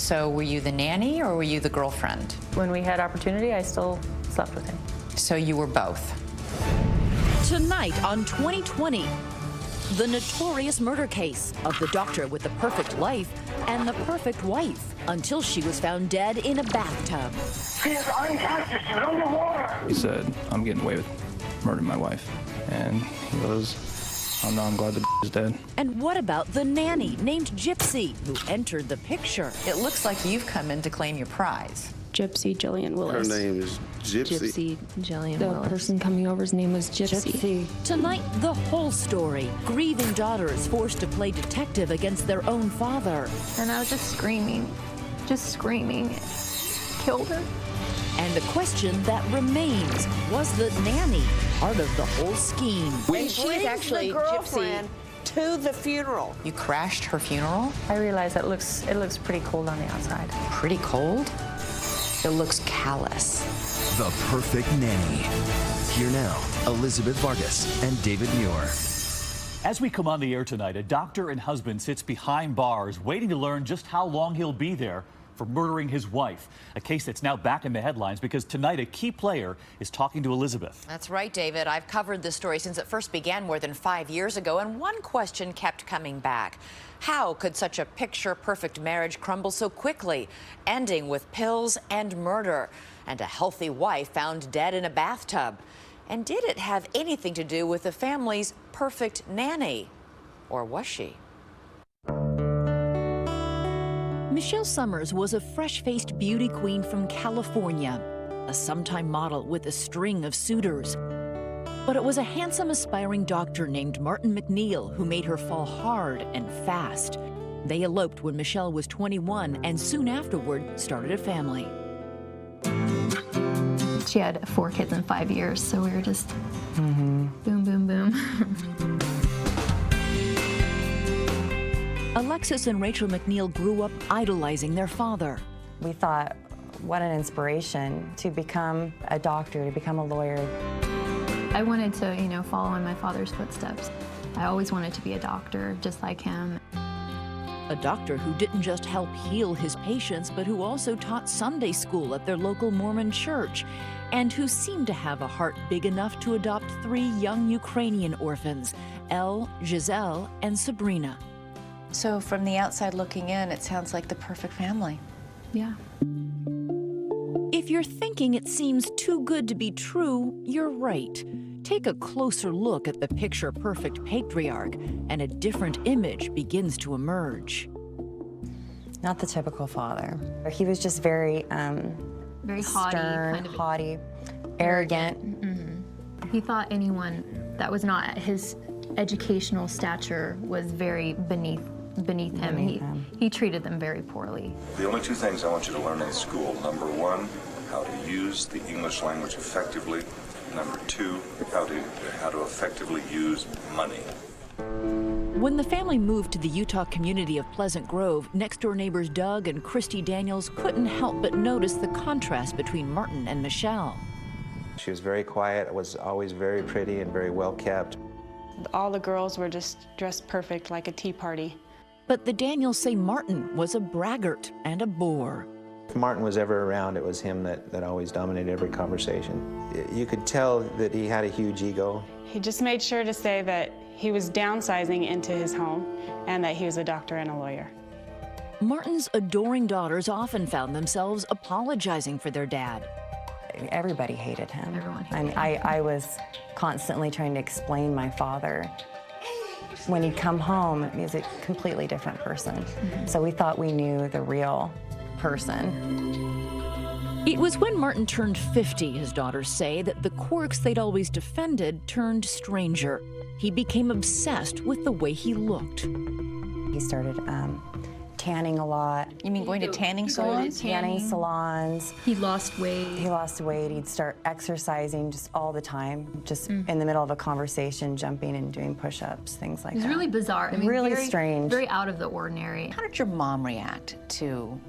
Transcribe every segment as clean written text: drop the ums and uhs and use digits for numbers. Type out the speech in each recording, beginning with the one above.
So were you the nanny or were you the girlfriend? When we had opportunity, I still slept with him. So you were both. Tonight on 2020, the notorious murder case of the doctor with the perfect life and the perfect wife until she was found dead in a bathtub. She is unconscious and underwater. He said, I'm getting away with murdering my wife. And he goes, oh no, I'm glad the is dead. And what about the nanny named Gypsy who entered the picture? It looks like you've come in to claim your prize. Gypsy Jillian Willis. Her name is Gypsy. Jillian Willis. The person coming over's name was Gypsy. Tonight, the whole story. Grieving daughters forced to play detective against their own father. And I was just screaming. Killed her. And the question that remains, was the nanny part of the whole scheme? And she's actually Gypsy to the funeral. You crashed her funeral? I realized that it looks pretty cold on the outside. Pretty cold? It looks callous. The Perfect Nanny. Here now, Elizabeth Vargas and David Muir. As we come on the air tonight, a doctor and husband sits behind bars waiting to learn just how long he'll be there for murdering his wife. A case that's now back in the headlines because tonight a key player is talking to Elizabeth. That's right, David. I've covered this story since it first began more than 5 years ago, and one question kept coming back. How could such a picture-perfect marriage crumble so quickly, ending with pills and murder, and a healthy wife found dead in a bathtub? And did it have anything to do with the family's perfect nanny? Or was she? Michelle Summers was a fresh-faced beauty queen from California, a sometime model with a string of suitors. But it was a handsome, aspiring doctor named Martin McNeil who made her fall hard and fast. They eloped when Michelle was 21 and soon afterward started a family. She had 4 kids in 5 years, so we were just boom, boom, boom. Alexis and Rachel McNeil grew up idolizing their father. We thought, what an inspiration to become a doctor, to become a lawyer. I wanted to, follow in my father's footsteps. I always wanted to be a doctor, just like him. A doctor who didn't just help heal his patients, but who also taught Sunday school at their local Mormon church, and who seemed to have a heart big enough to adopt 3 young Ukrainian orphans, Elle, Giselle, and Sabrina. So from the outside looking in, it sounds like the perfect family. Yeah. If you're thinking it seems too good to be true, you're right. Take a closer look at the picture-perfect patriarch, and a different image begins to emerge. Not the typical father. He was just very, very haughty, stern, kind of haughty, arrogant. Mm-hmm. He thought anyone that was not at his educational stature was very beneath him. He treated them very poorly. The only 2 things I want you to learn in school. Number 1, how to use the English language effectively. Number 2, how to effectively use money. When the family moved to the Utah community of Pleasant Grove, next-door neighbors Doug and Christy Daniels couldn't help but notice the contrast between Martin and Michelle. She was very quiet, was always very pretty and very well kept. All the girls were just dressed perfect, like a tea party. But the Daniels say Martin was a braggart and a bore. If Martin was ever around, it was him that always dominated every conversation. You could tell that he had a huge ego. He just made sure to say that he was downsizing into his home and that he was a doctor and a lawyer. Martin's adoring daughters often found themselves apologizing for their dad. Everybody hated him. Everyone hated him. I was constantly trying to explain my father. When he'd come home, he was a completely different person. Mm-hmm. So we thought we knew the real person. It was when Martin turned 50, his daughters say, that the quirks they'd always defended turned stranger. He became obsessed with the way he looked. He started tanning a lot. You mean going to tanning salons? Tanning salons. He lost weight. He'd start exercising just all the time, just in the middle of a conversation, jumping and doing push-ups, things like that. It was really bizarre. I mean, really very strange. Very out of the ordinary. How did your mom react to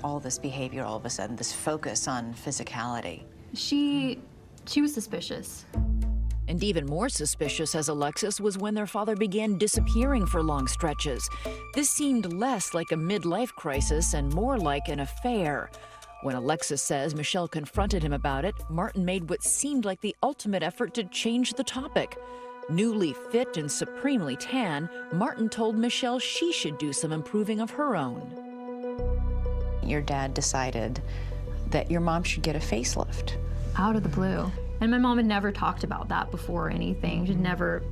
all this behavior all of a sudden, this focus on physicality? She was suspicious. And even more suspicious as Alexis was when their father began disappearing for long stretches. This seemed less like a midlife crisis and more like an affair. When Alexis says Michelle confronted him about it, Martin made what seemed like the ultimate effort to change the topic. Newly fit and supremely tan, Martin told Michelle she should do some improving of her own. Your dad decided that your mom should get a facelift. Out of the blue. And my mom had never talked about that before or anything. She'd never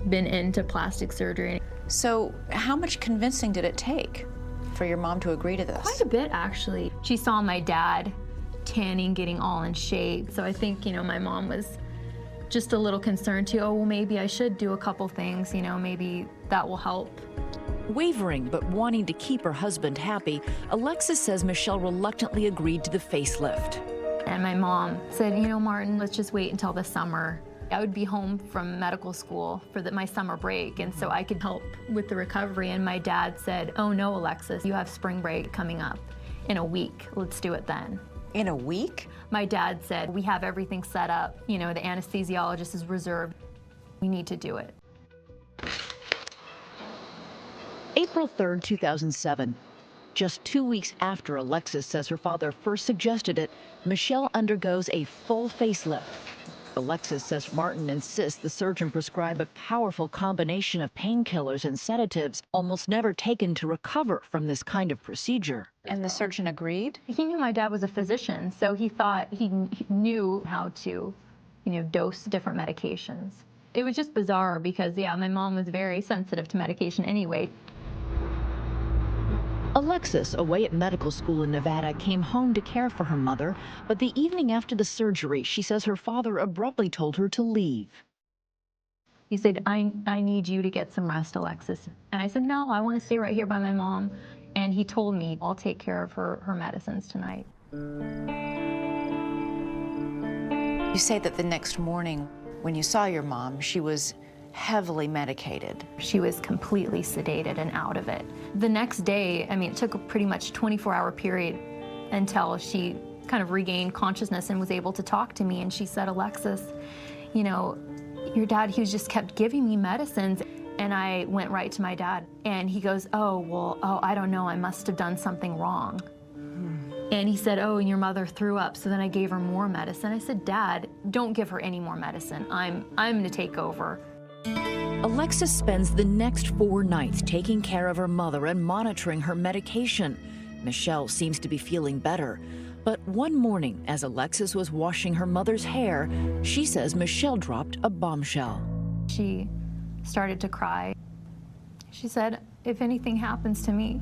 been into plastic surgery. So how much convincing did it take for your mom to agree to this? Quite a bit, actually. She saw my dad tanning, getting all in shape. So I think, my mom was just a little concerned too. Oh, well, maybe I should do a couple things, maybe that will help. Wavering but wanting to keep her husband happy, Alexis says Michelle reluctantly agreed to the facelift. And my mom said, Martin, let's just wait until the summer. I would be home from medical school for my summer break, and so I could help with the recovery. And my dad said, oh no, Alexis, you have spring break coming up in a week. Let's do it then. In a week? My dad said, we have everything set up. The anesthesiologist is reserved. We need to do it. April 3rd, 2007. Just 2 weeks after Alexis says her father first suggested it, Michelle undergoes a full facelift. Alexis says Martin insists the surgeon prescribe a powerful combination of painkillers and sedatives almost never taken to recover from this kind of procedure. And the surgeon agreed? He knew my dad was a physician, so he thought he knew how to, dose different medications. It was just bizarre because, my mom was very sensitive to medication anyway. Alexis, away at medical school in Nevada, came home to care for her mother, but the evening after the surgery, she says her father abruptly told her to leave. He said, I need you to get some rest, Alexis. And I said, no, I want to stay right here by my mom. And he told me, I'll take care of her medicines tonight. You say that the next morning, when you saw your mom, she was heavily medicated. She was completely sedated and out of it. The next day, it took a pretty much 24-hour period until she kind of regained consciousness and was able to talk to me. And she said, Alexis, your dad, he just kept giving me medicines. And I went right to my dad. And he goes, I don't know, I must have done something wrong. And he said, oh, and your mother threw up. So then I gave her more medicine. I said, Dad, don't give her any more medicine. I'm going to take over. Alexis spends the next 4 nights taking care of her mother and monitoring her medication. Michelle seems to be feeling better. But one morning, as Alexis was washing her mother's hair, she says Michelle dropped a bombshell. She started to cry. She said, if anything happens to me,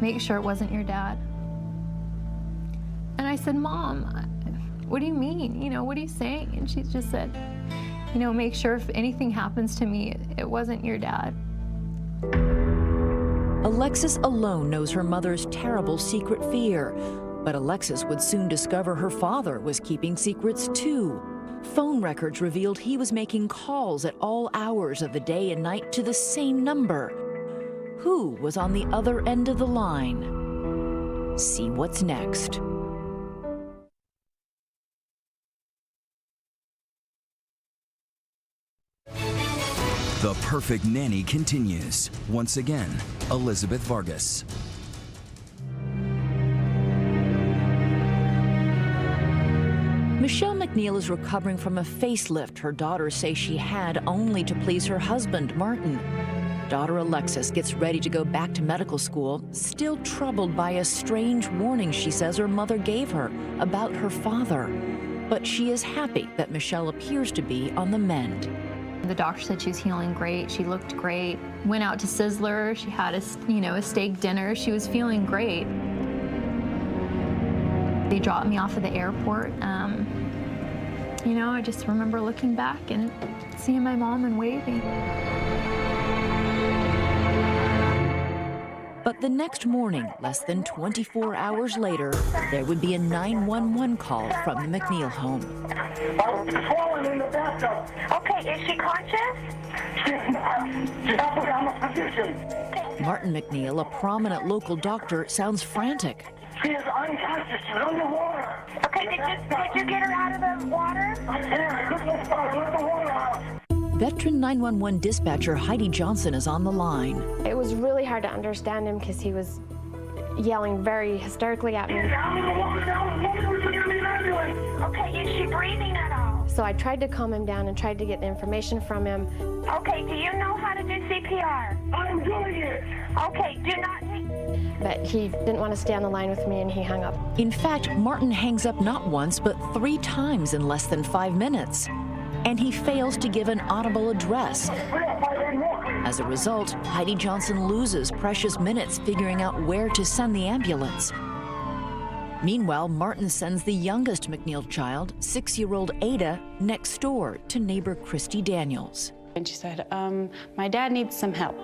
make sure it wasn't your dad. And I said, Mom, what do you mean? What are you saying? And she just said, make sure if anything happens to me, it wasn't your dad. Alexis alone knows her mother's terrible secret fear, but Alexis would soon discover her father was keeping secrets too. Phone records revealed he was making calls at all hours of the day and night to the same number. Who was on the other end of the line? See what's next. The Perfect Nanny continues. Once again, Elizabeth Vargas. Michelle McNeil is recovering from a facelift her daughters say she had only to please her husband, Martin. Daughter Alexis gets ready to go back to medical school, still troubled by a strange warning she says her mother gave her about her father. But she is happy that Michelle appears to be on the mend. The doctor said she was healing great. She looked great. Went out to Sizzler. She had a steak dinner. She was feeling great. They dropped me off at the airport. I just remember looking back and seeing my mom and waving. But the next morning, less than 24 hours later, there would be a 911 call from the McNeil home. Swollen in the bathtub. Okay, is she conscious? She's not. She's not put on a position. Martin McNeil, a prominent local doctor, sounds frantic. She is unconscious. She's underwater. Okay, did you get her out of the water? Yeah, let the water out. Veteran 911 dispatcher Heidi Johnson is on the line. It was really hard to understand him because he was yelling very hysterically at me. Okay, is she breathing at all? So I tried to calm him down and tried to get the information from him. Okay, do you know how to do CPR? I'm doing it. Okay, do not... But he didn't want to stay on the line with me and he hung up. In fact, Martin hangs up not once, but 3 times in less than 5 minutes. And he fails to give an audible address. As a result, Heidi Johnson loses precious minutes figuring out where to send the ambulance. Meanwhile, Martin sends the youngest McNeil child, 6-year-old Ada, next door to neighbor Christy Daniels. And she said, my dad needs some help.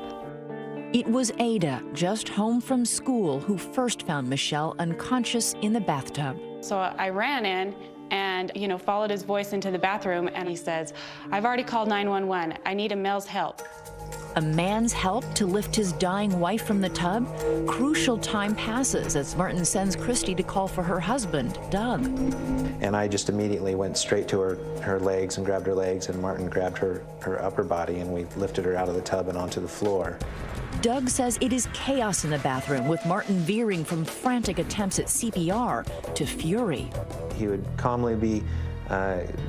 It was Ada, just home from school, who first found Michelle unconscious in the bathtub. So I ran in and, followed his voice into the bathroom, and he says, I've already called 911. I need a male's help. A man's help to lift his dying wife from the tub? Crucial time passes as Martin sends Christy to call for her husband, Doug. And I just immediately went straight to her legs and grabbed her legs, and Martin grabbed her upper body, and we lifted her out of the tub and onto the floor. Doug says it is chaos in the bathroom, with Martin veering from frantic attempts at CPR to fury. He would calmly be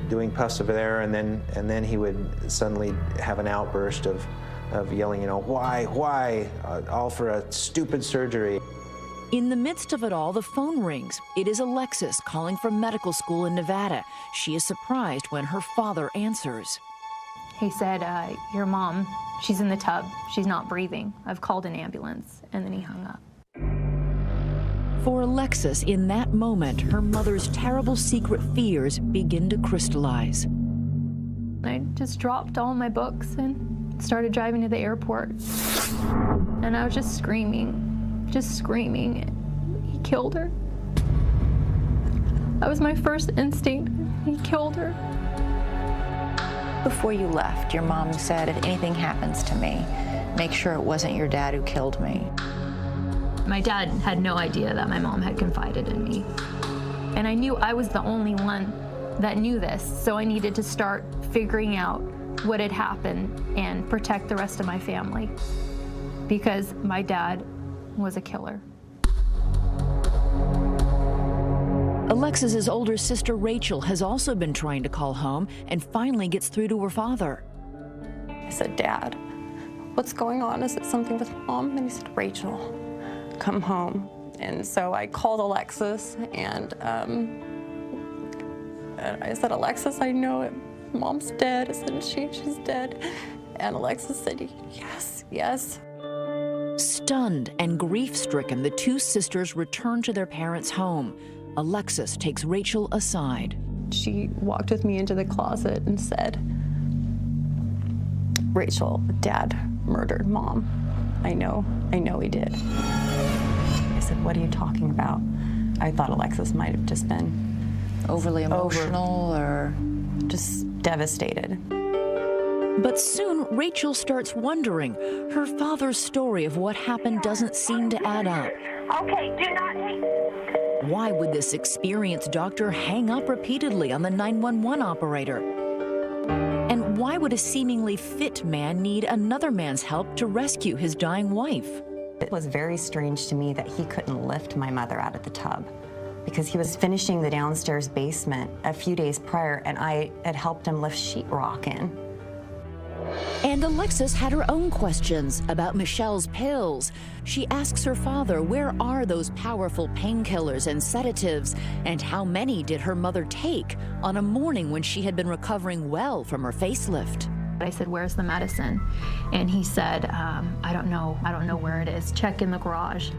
doing puffs of air, and then he would suddenly have an outburst of yelling, why, all for a stupid surgery. In the midst of it all, the phone rings. It is Alexis calling from medical school in Nevada. She is surprised when her father answers. He said, your mom, she's in the tub. She's not breathing. I've called an ambulance. And then he hung up. For Alexis, in that moment, her mother's terrible secret fears begin to crystallize. I just dropped all my books and started driving to the airport. And I was just screaming. He killed her. That was my first instinct. He killed her. Before you left, your mom said, if anything happens to me, make sure it wasn't your dad who killed me. My dad had no idea that my mom had confided in me. And I knew I was the only one that knew this, so I needed to start figuring out what had happened and protect the rest of my family, because my dad was a killer. Alexis's older sister Rachel has also been trying to call home and finally gets through to her father. I said, Dad, what's going on? Is it something with Mom? And he said, Rachel, come home. And so I called Alexis, and I said, Alexis, I know it. Mom's dead. I said, she's dead. And Alexis said, yes. Stunned and grief-stricken, the two sisters return to their parents' home. Alexis takes Rachel aside. She walked with me into the closet and said, Rachel, Dad murdered Mom. I know he did. I said, what are you talking about? I thought Alexis might have just been overly emotional or just devastated. But soon, Rachel starts wondering. Her father's story of what happened doesn't seem to add up. Okay, do not take... Why would this experienced doctor hang up repeatedly on the 911 operator? And why would a seemingly fit man need another man's help to rescue his dying wife? It was very strange to me that he couldn't lift my mother out of the tub, because he was finishing the downstairs basement a few days prior, and I had helped him lift sheetrock in. And Alexis had her own questions about Michelle's pills. She asks her father, where are those powerful painkillers and sedatives, and how many did her mother take on a morning when she had been recovering well from her facelift? I said, where's the medicine? And he said, I don't know where it is. Check in the garage.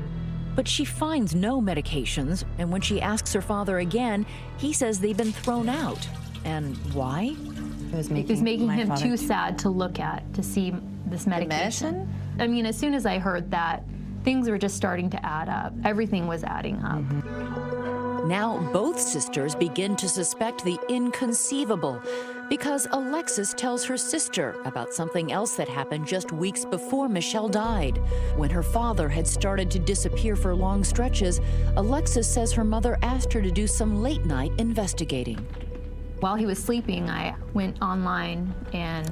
But she finds no medications, and when she asks her father again, he says they've been thrown out. And why? It was making him too sad to look at, to see this medication. I mean, as soon as I heard that, things were just starting to add up. Everything was adding up. Now both sisters begin to suspect the inconceivable. Because Alexis tells her sister about something else that happened just weeks before Michelle died. When her father had started to disappear for long stretches, Alexis says her mother asked her to do some late-night investigating. While he was sleeping, I went online and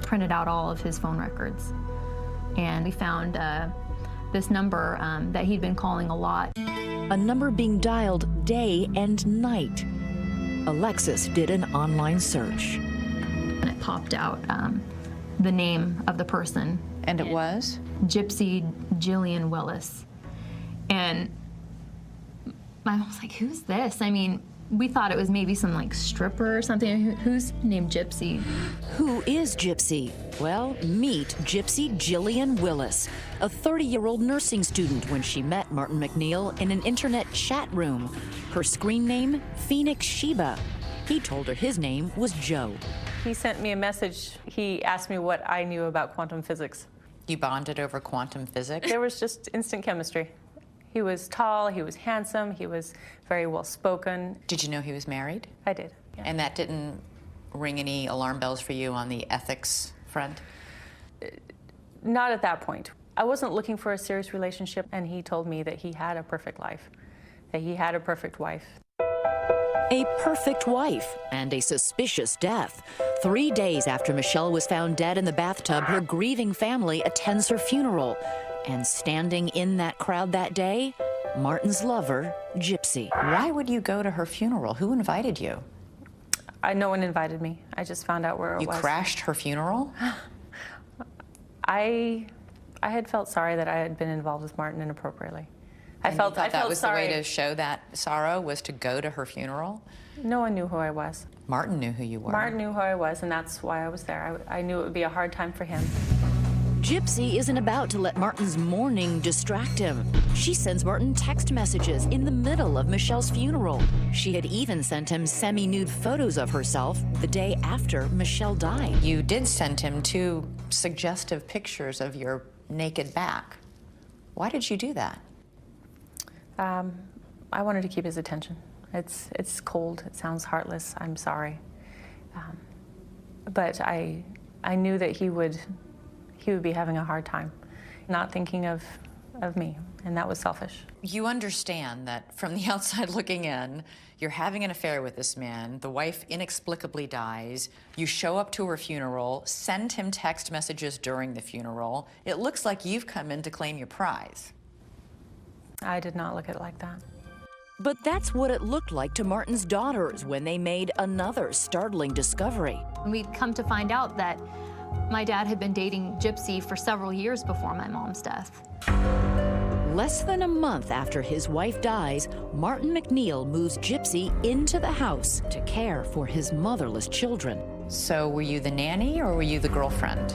printed out all of his phone records. And we found this number that he'd been calling a lot. A number being dialed day and night. Alexis did an online search. And it popped out the name of the person. And it was? Gypsy Jillian Willis. And my mom was like, who's this? I mean, we thought it was maybe some like stripper or something. Who's named Gypsy? Who is Gypsy? Well, meet Gypsy Jillian Willis, a 30-year-old nursing student when she met Martin McNeil in an internet chat room. Her screen name, Phoenix Sheba. He told her his name was Joe. He sent me a message. He asked me what I knew about quantum physics. You bonded over quantum physics? There was just instant chemistry. He was tall, he was handsome, he was very well spoken. Did you know he was married? I did. Yeah. And that didn't ring any alarm bells for you on the ethics front? Not at that point. I wasn't looking for a serious relationship, and he told me that he had a perfect life, that he had a perfect wife. A perfect wife and a suspicious death. 3 days after Michelle was found dead in the bathtub, her grieving family attends her funeral. And standing in that crowd that day, Martin's lover, Gypsy. Why would you go to her funeral? Who invited you? No one invited me. I just found out where it was. You crashed her funeral? I had felt sorry that I had been involved with Martin inappropriately. I felt that was sorry. the way to show that sorrow, was to go to her funeral? No one knew who I was. Martin knew who you were. Martin knew who I was, and that's why I was there. I knew it would be a hard time for him. Gypsy isn't about to let Martin's mourning distract him. She sends Martin text messages in the middle of Michelle's funeral. She had even sent him semi-nude photos of herself the day after Michelle died. You did send him 2 suggestive pictures of your naked back. Why did you do that? I wanted to keep his attention. It's cold. It sounds heartless. I'm sorry. But I knew that he would be having a hard time, not thinking of me, and that was selfish. You understand that from the outside looking in, you're having an affair with this man, the wife inexplicably dies, you show up to her funeral, send him text messages during the funeral. It looks like you've come in to claim your prize. I did not look at it like that. But that's what it looked like to Martin's daughters when they made another startling discovery. We'd come to find out that my dad had been dating Gypsy for several years before my mom's death. Less than a month after his wife dies, Martin McNeil moves Gypsy into the house to care for his motherless children. So were you the nanny or were you the girlfriend?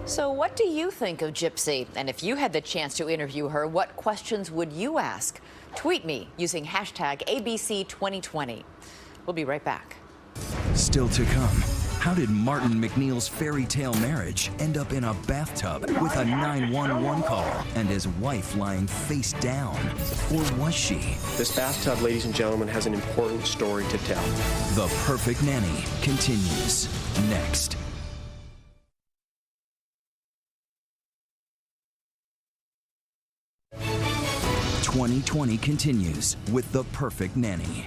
So what do you think of Gypsy? And if you had the chance to interview her, what questions would you ask? Tweet me using hashtag ABC2020. We'll be right back. Still to come, how did Martin McNeil's fairy tale marriage end up in a bathtub with a 911 call and his wife lying face down? Or was she? This bathtub, ladies and gentlemen, has an important story to tell. The Perfect Nanny continues next. '20 continues with The Perfect Nanny.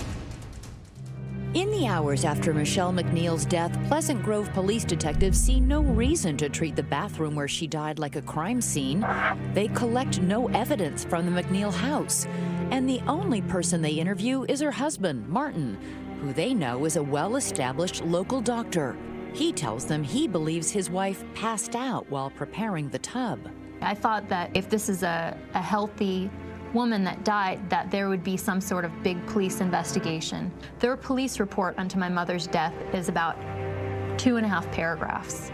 In the hours after Michelle McNeil's death, Pleasant Grove police detectives see no reason to treat the bathroom where she died like a crime scene. They collect no evidence from the McNeil house. And the only person they interview is her husband, Martin, who they know is a well-established local doctor. He tells them he believes his wife passed out while preparing the tub. I thought that if this is a healthy woman that died, that there would be some sort of big police investigation. Their police report onto my mother's death is about 2.5 paragraphs.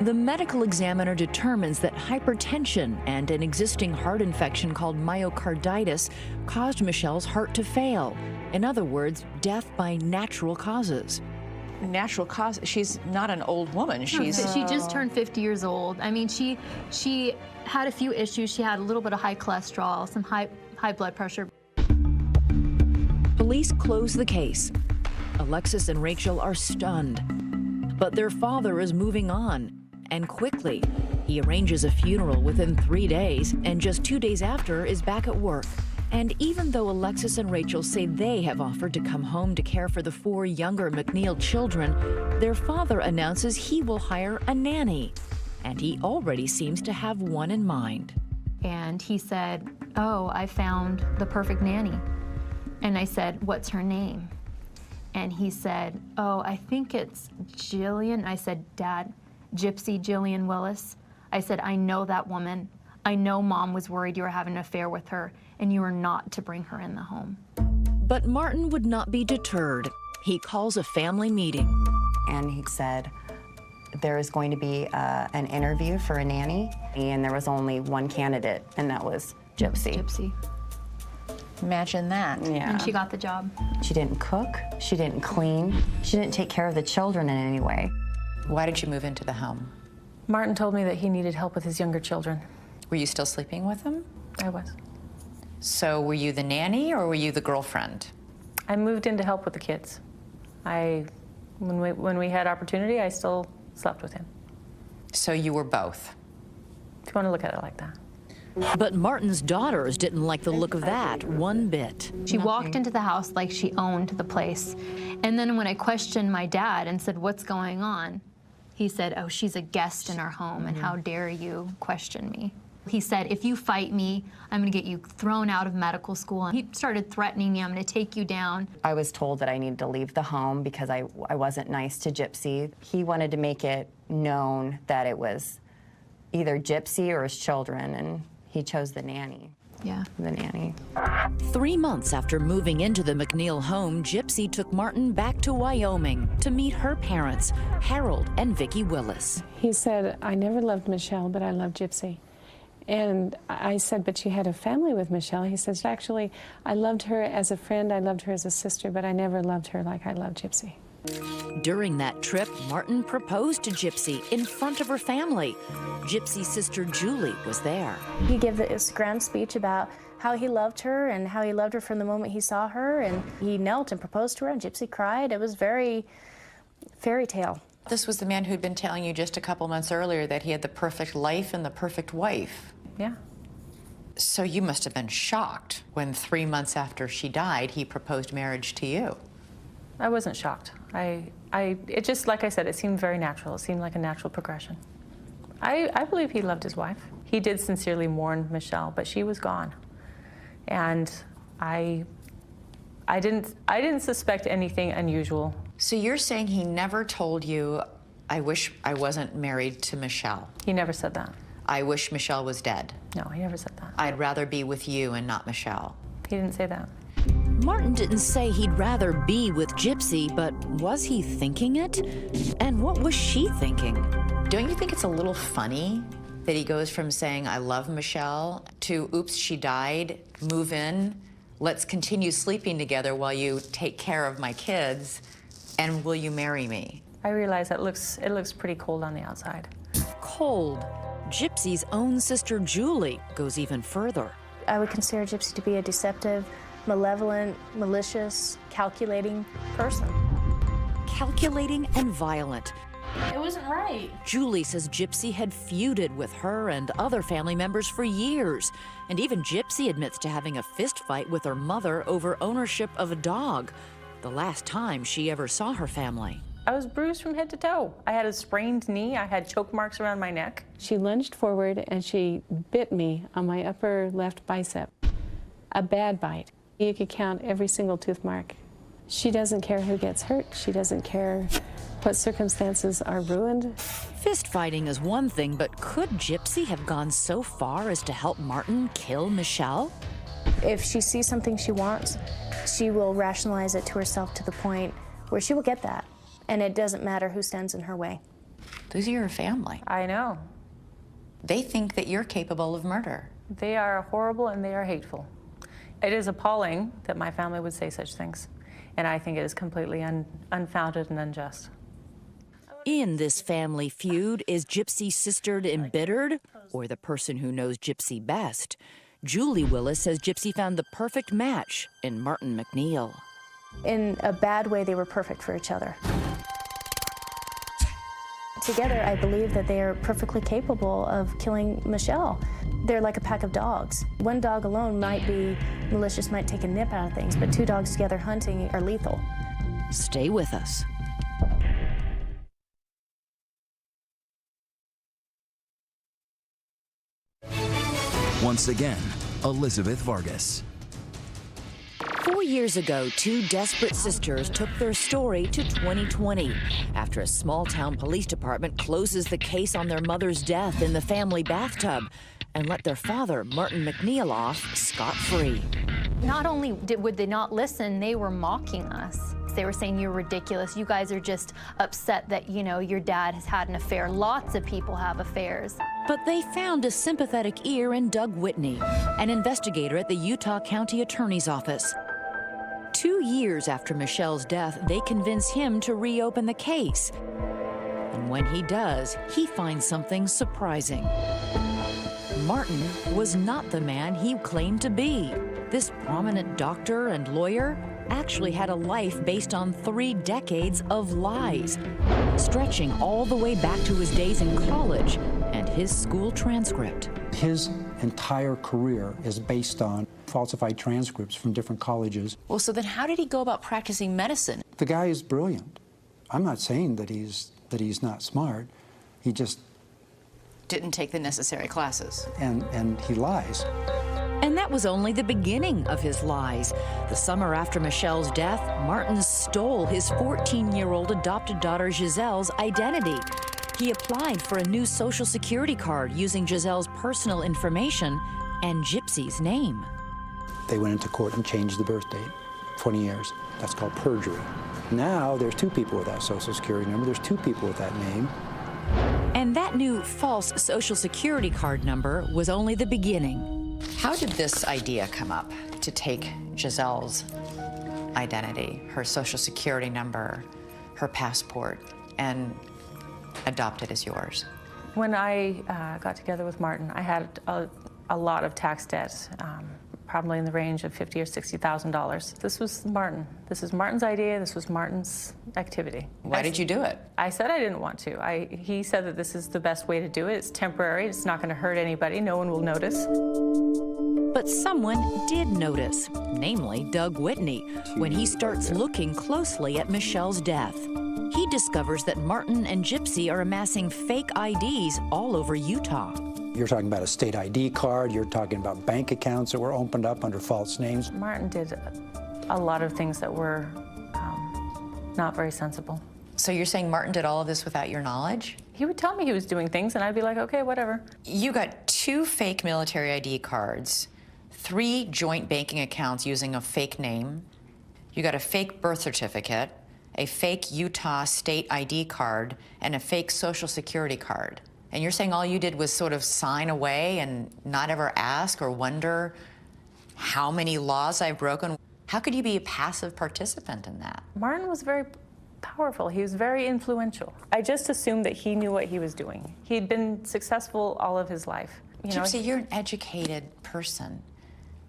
The medical examiner determines that hypertension and an existing heart infection called myocarditis caused Michelle's heart to fail. In other words, death by natural causes. Natural cause? She's not an old woman. She just turned 50 years old. I mean, she had a few issues. She had a little bit of high cholesterol, some high blood pressure. Police close the case. Alexis and Rachel are stunned. But their father is moving on, and quickly. He arranges a funeral within 3 days, and just 2 days after is back at work. And even though Alexis and Rachel say they have offered to come home to care for the 4 younger McNeil children, their father announces he will hire a nanny. And he already seems to have one in mind. And he said, "Oh, I found the perfect nanny." And I said, "What's her name?" And he said, "Oh, I think it's Jillian." I said, "Dad, Gypsy Jillian Willis." I said, "I know that woman. I know Mom was worried you were having an affair with her, and you are not to bring her in the home." But Martin would not be deterred. He calls a family meeting. And he said, there is going to be an interview for a nanny, and there was only one candidate, and that was Gypsy. Gypsy. Imagine that. Yeah. And she got the job. She didn't cook, she didn't clean, she didn't take care of the children in any way. Why did you move into the home? Martin told me that he needed help with his younger children. Were you still sleeping with him? I was. So were you the nanny or were you the girlfriend? I moved in to help with the kids. When we had opportunity, I still slept with him. So you were both? If you want to look at it like that. But Martin's daughters didn't like the look of that one bit. She walked into the house like she owned the place. And then when I questioned my dad and said, "What's going on?" he said, "Oh, she's a guest in our home, and how dare you question me?" He said, "If you fight me, I'm going to get you thrown out of medical school." And he started threatening me, "I'm going to take you down." I was told that I needed to leave the home because I wasn't nice to Gypsy. He wanted to make it known that it was either Gypsy or his children, and he chose the nanny. Yeah. The nanny. 3 months after moving into the McNeil home, Gypsy took Martin back to Wyoming to meet her parents, Harold and Vicki Willis. He said, "I never loved Michelle, but I loved Gypsy." And I said, "But you had a family with Michelle." He says, "Actually, I loved her as a friend, I loved her as a sister, but I never loved her like I loved Gypsy." During that trip, Martin proposed to Gypsy in front of her family. Gypsy's sister Julie was there. He gave this grand speech about how he loved her and how he loved her from the moment he saw her, and he knelt and proposed to her, and Gypsy cried. It was very fairy tale. This was the man who'd been telling you just a couple months earlier that he had the perfect life and the perfect wife. Yeah. So you must have been shocked when 3 months after she died, he proposed marriage to you. I wasn't shocked. It just, like I said, it seemed very natural. It seemed like a natural progression. I believe he loved his wife. He did sincerely mourn Michelle, but she was gone. And I didn't suspect anything unusual. So you're saying he never told you, "I wish I wasn't married to Michelle"? He never said that. "I wish Michelle was dead"? No, he never said that. "I'd rather be with you and not Michelle"? He didn't say that. Martin didn't say he'd rather be with Gypsy, but was he thinking it? And what was she thinking? Don't you think it's a little funny that he goes from saying, "I love Michelle," to, "Oops, she died, move in, let's continue sleeping together while you take care of my kids, and will you marry me?" I realize it looks pretty cold on the outside. Cold. Gypsy's own sister Julie goes even further. I would consider Gypsy to be a deceptive, malevolent, malicious, calculating person. Calculating and violent. It wasn't right. Julie says Gypsy had feuded with her and other family members for years. And even Gypsy admits to having a fist fight with her mother over ownership of a dog, the last time she ever saw her family. I was bruised from head to toe. I had a sprained knee. I had choke marks around my neck. She lunged forward and she bit me on my upper left bicep. A bad bite. You could count every single tooth mark. She doesn't care who gets hurt. She doesn't care what circumstances are ruined. Fist fighting is one thing, but could Gypsy have gone so far as to help Martin kill Michelle? If she sees something she wants, she will rationalize it to herself to the point where she will get that. And it doesn't matter who stands in her way. Those are your family. I know. They think that you're capable of murder. They are horrible and they are hateful. It is appalling that my family would say such things. And I think it is completely unfounded and unjust. In this family feud, is Gypsy's sister embittered, or the person who knows Gypsy best? Julie Willis says Gypsy found the perfect match in Martin McNeil. In a bad way, they were perfect for each other. Together, I believe that they are perfectly capable of killing Michelle. They're like a pack of dogs. One dog alone might be malicious, might take a nip out of things, but two dogs together hunting are lethal. Stay with us. Once again, Elizabeth Vargas. 4 years ago, two desperate sisters took their story to 2020 after a small-town police department closes the case on their mother's death in the family bathtub and let their father, Martin McNeil, off scot-free. Not only would they not listen, they were mocking us. They were saying, you're ridiculous. You guys are just upset that, you know, your dad has had an affair. Lots of people have affairs. But they found a sympathetic ear in Doug Whitney, an investigator at the Utah County Attorney's Office. 2 years after Michelle's death, they convince him to reopen the case. And when he does, he finds something surprising. Martin was not the man he claimed to be. This prominent doctor and lawyer actually had a life based on 3 decades of lies, stretching all the way back to his days in college and his school transcript. His entire career is based on falsified transcripts from different colleges. Well, so then how did he go about practicing medicine? The guy is brilliant. I'm not saying that he's not smart. He just didn't take the necessary classes. And he lies. And that was only the beginning of his lies. The summer after Michelle's death, Martin stole his 14-year-old adopted daughter Giselle's identity. He applied for a new Social Security card using Giselle's personal information and Gypsy's name. They went into court and changed the birth date, 20 years. That's called perjury. Now there's 2 people with that Social Security number. There's 2 people with that name. And that new false Social Security card number was only the beginning. How did this idea come up to take Giselle's identity, her Social Security number, her passport, and adopt it as yours? When I got together with Martin, I had a lot of tax debt, probably in the range of $50,000 or $60,000. This was Martin. This is Martin's idea. This was Martin's activity. Why did you do it? I said I didn't want to. He said that this is the best way to do it. It's temporary. It's not going to hurt anybody. No one will notice. But someone did notice, namely Doug Whitney, when he starts looking closely at Michelle's death. He discovers that Martin and Gypsy are amassing fake IDs all over Utah. You're talking about a state ID card. You're talking about bank accounts that were opened up under false names. Martin did a lot of things that were not very sensible. So you're saying Martin did all of this without your knowledge? He would tell me he was doing things, and I'd be like, okay, whatever. You got 2 fake military ID cards, 3 joint banking accounts using a fake name. You got a fake birth certificate, a fake Utah state ID card, and a fake Social Security card. And you're saying all you did was sort of sign away and not ever ask or wonder how many laws I've broken? How could you be a passive participant in that? Martin was very powerful. He was very influential. I just assumed that he knew what he was doing. He'd been successful all of his life. Gypsy, you're an educated person.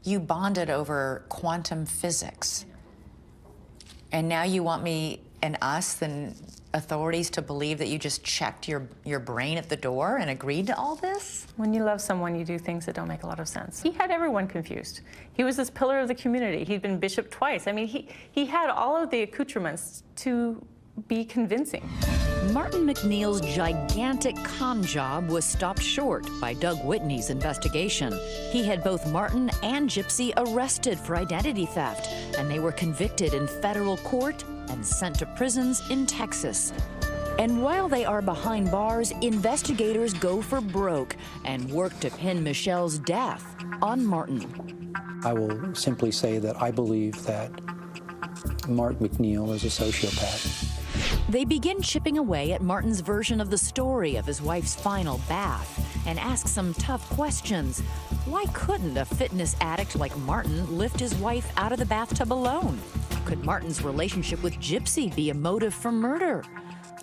You bonded over quantum physics. And now you want me and us, the authorities, to believe that you just checked your brain at the door and agreed to all this? When you love someone, you do things that don't make a lot of sense. He had everyone confused. He was this pillar of the community. He'd been bishop twice. I mean, he had all of the accoutrements to be convincing. Martin McNeil's gigantic con job was stopped short by Doug Whitney's investigation. He had both Martin and Gypsy arrested for identity theft, and they were convicted in federal court and sent to prisons in Texas. And while they are behind bars, investigators go for broke and work to pin Michelle's death on Martin. I will simply say that I believe that Martin McNeil is a sociopath. They begin chipping away at Martin's version of the story of his wife's final bath and ask some tough questions. Why couldn't a fitness addict like Martin lift his wife out of the bathtub alone? Could Martin's relationship with Gypsy be a motive for murder?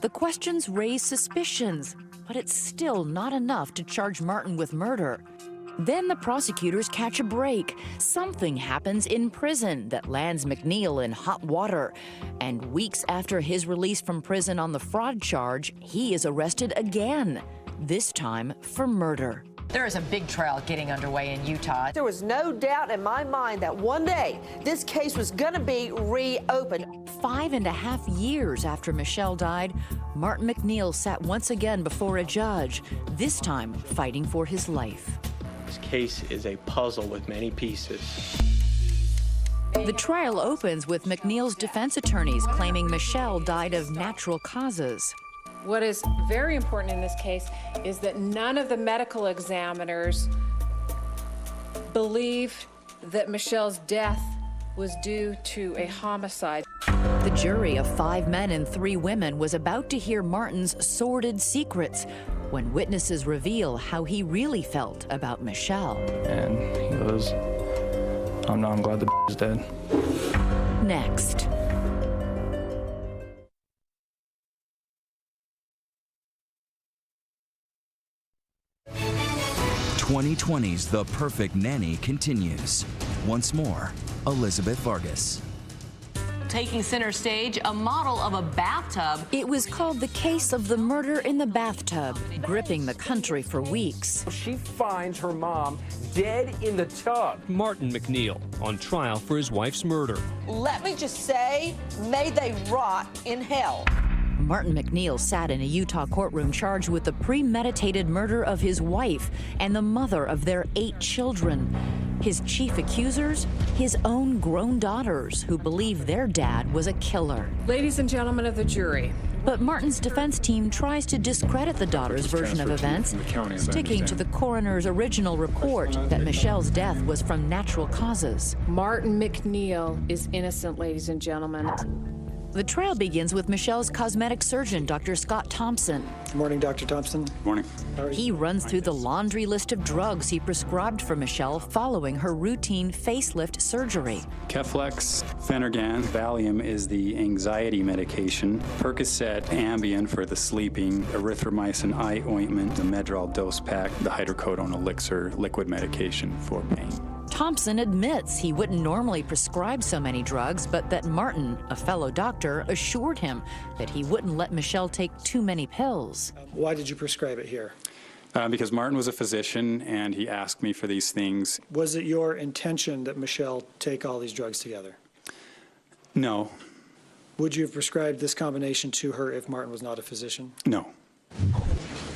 The questions raise suspicions, but it's still not enough to charge Martin with murder. Then the prosecutors catch a break. Something happens in prison that lands McNeil in hot water. And weeks after his release from prison on the fraud charge, he is arrested again, this time for murder. There is a big trial getting underway in Utah. There was no doubt in my mind that one day this case was going to be reopened. 5.5 years after Michelle died, Martin McNeil sat once again before a judge, this time fighting for his life. This case is a puzzle with many pieces. The trial opens with McNeil's defense attorneys claiming Michelle died of natural causes. What is very important in this case is that none of the medical examiners believe that Michelle's death was due to a homicide. The jury of 5 men and 3 women was about to hear Martin's sordid secrets when witnesses reveal how he really felt about Michelle. And he goes, I'm glad the is dead. Next. "2020's The Perfect Nanny" continues. Once more, Elizabeth Vargas. Taking center stage, a model of a bathtub. It was called The Case of the Murder in the Bathtub, gripping the country for weeks. She finds her mom dead in the tub. Martin McNeil on trial for his wife's murder. Let me just say, may they rot in hell. Martin McNeil sat in a Utah courtroom charged with the premeditated murder of his wife and the mother of their 8 children. His chief accusers, his own grown daughters, who believe their dad was a killer. Ladies and gentlemen of the jury. But Martin's defense team tries to discredit the daughter's version of events, sticking to the coroner's original report that Michelle's death was from natural causes. Martin McNeil is innocent, ladies and gentlemen. The trial begins with Michelle's cosmetic surgeon, Dr. Scott Thompson. Good morning, Dr. Thompson. Good morning. He runs through the laundry list of drugs he prescribed for Michelle following her routine facelift surgery. Keflex, Phenergan, Valium is the anxiety medication, Percocet, Ambien for the sleeping, erythromycin eye ointment, the Medrol dose pack, the hydrocodone elixir liquid medication for pain. Thompson admits he wouldn't normally prescribe so many drugs, but that Martin, a fellow doctor, assured him that he wouldn't let Michelle take too many pills. Why did you prescribe it here? Because Martin was a physician and he asked me for these things. Was it your intention that Michelle take all these drugs together? No. Would you have prescribed this combination to her if Martin was not a physician? No.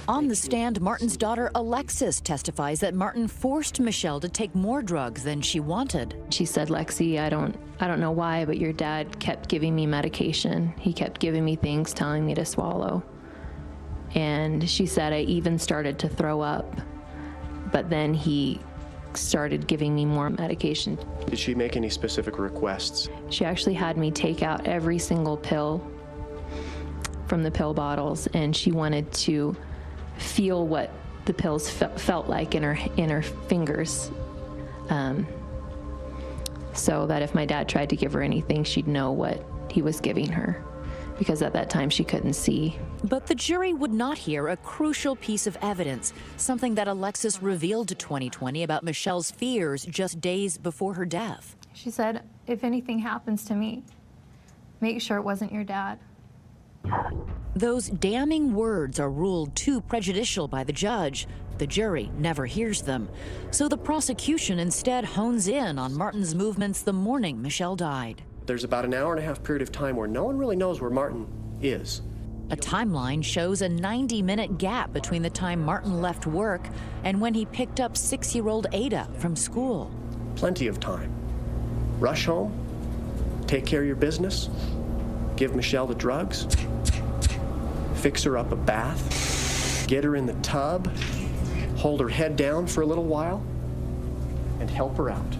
On the stand, Martin's daughter Alexis testifies that Martin forced Michelle to take more drugs than she wanted. She said, "Lexi, I don't know why, but your dad kept giving me medication. He kept giving me things, telling me to swallow." And she said I even started to throw up, but then he started giving me more medication. Did she make any specific requests? She actually had me take out every single pill from the pill bottles, and she wanted to feel what the pills felt like in her fingers, so that if my dad tried to give her anything, she'd know what he was giving her, because at that time she couldn't see. But the jury would not hear a crucial piece of evidence, something that Alexis revealed to 2020 about Michelle's fears just days before her death. She said, "If anything happens to me, make sure it wasn't your dad." Those damning words are ruled too prejudicial by the judge. The jury never hears them. So the prosecution instead hones in on Martin's movements the morning Michelle died. There's about an hour-and-a-half period of time where no one really knows where Martin is. A timeline shows a 90-minute gap between the time Martin left work and when he picked up 6-year-old Ada from school. Plenty of time. Rush home, take care of your business, give Michelle the drugs, fix her up a bath, get her in the tub, hold her head down for a little while, and help her out.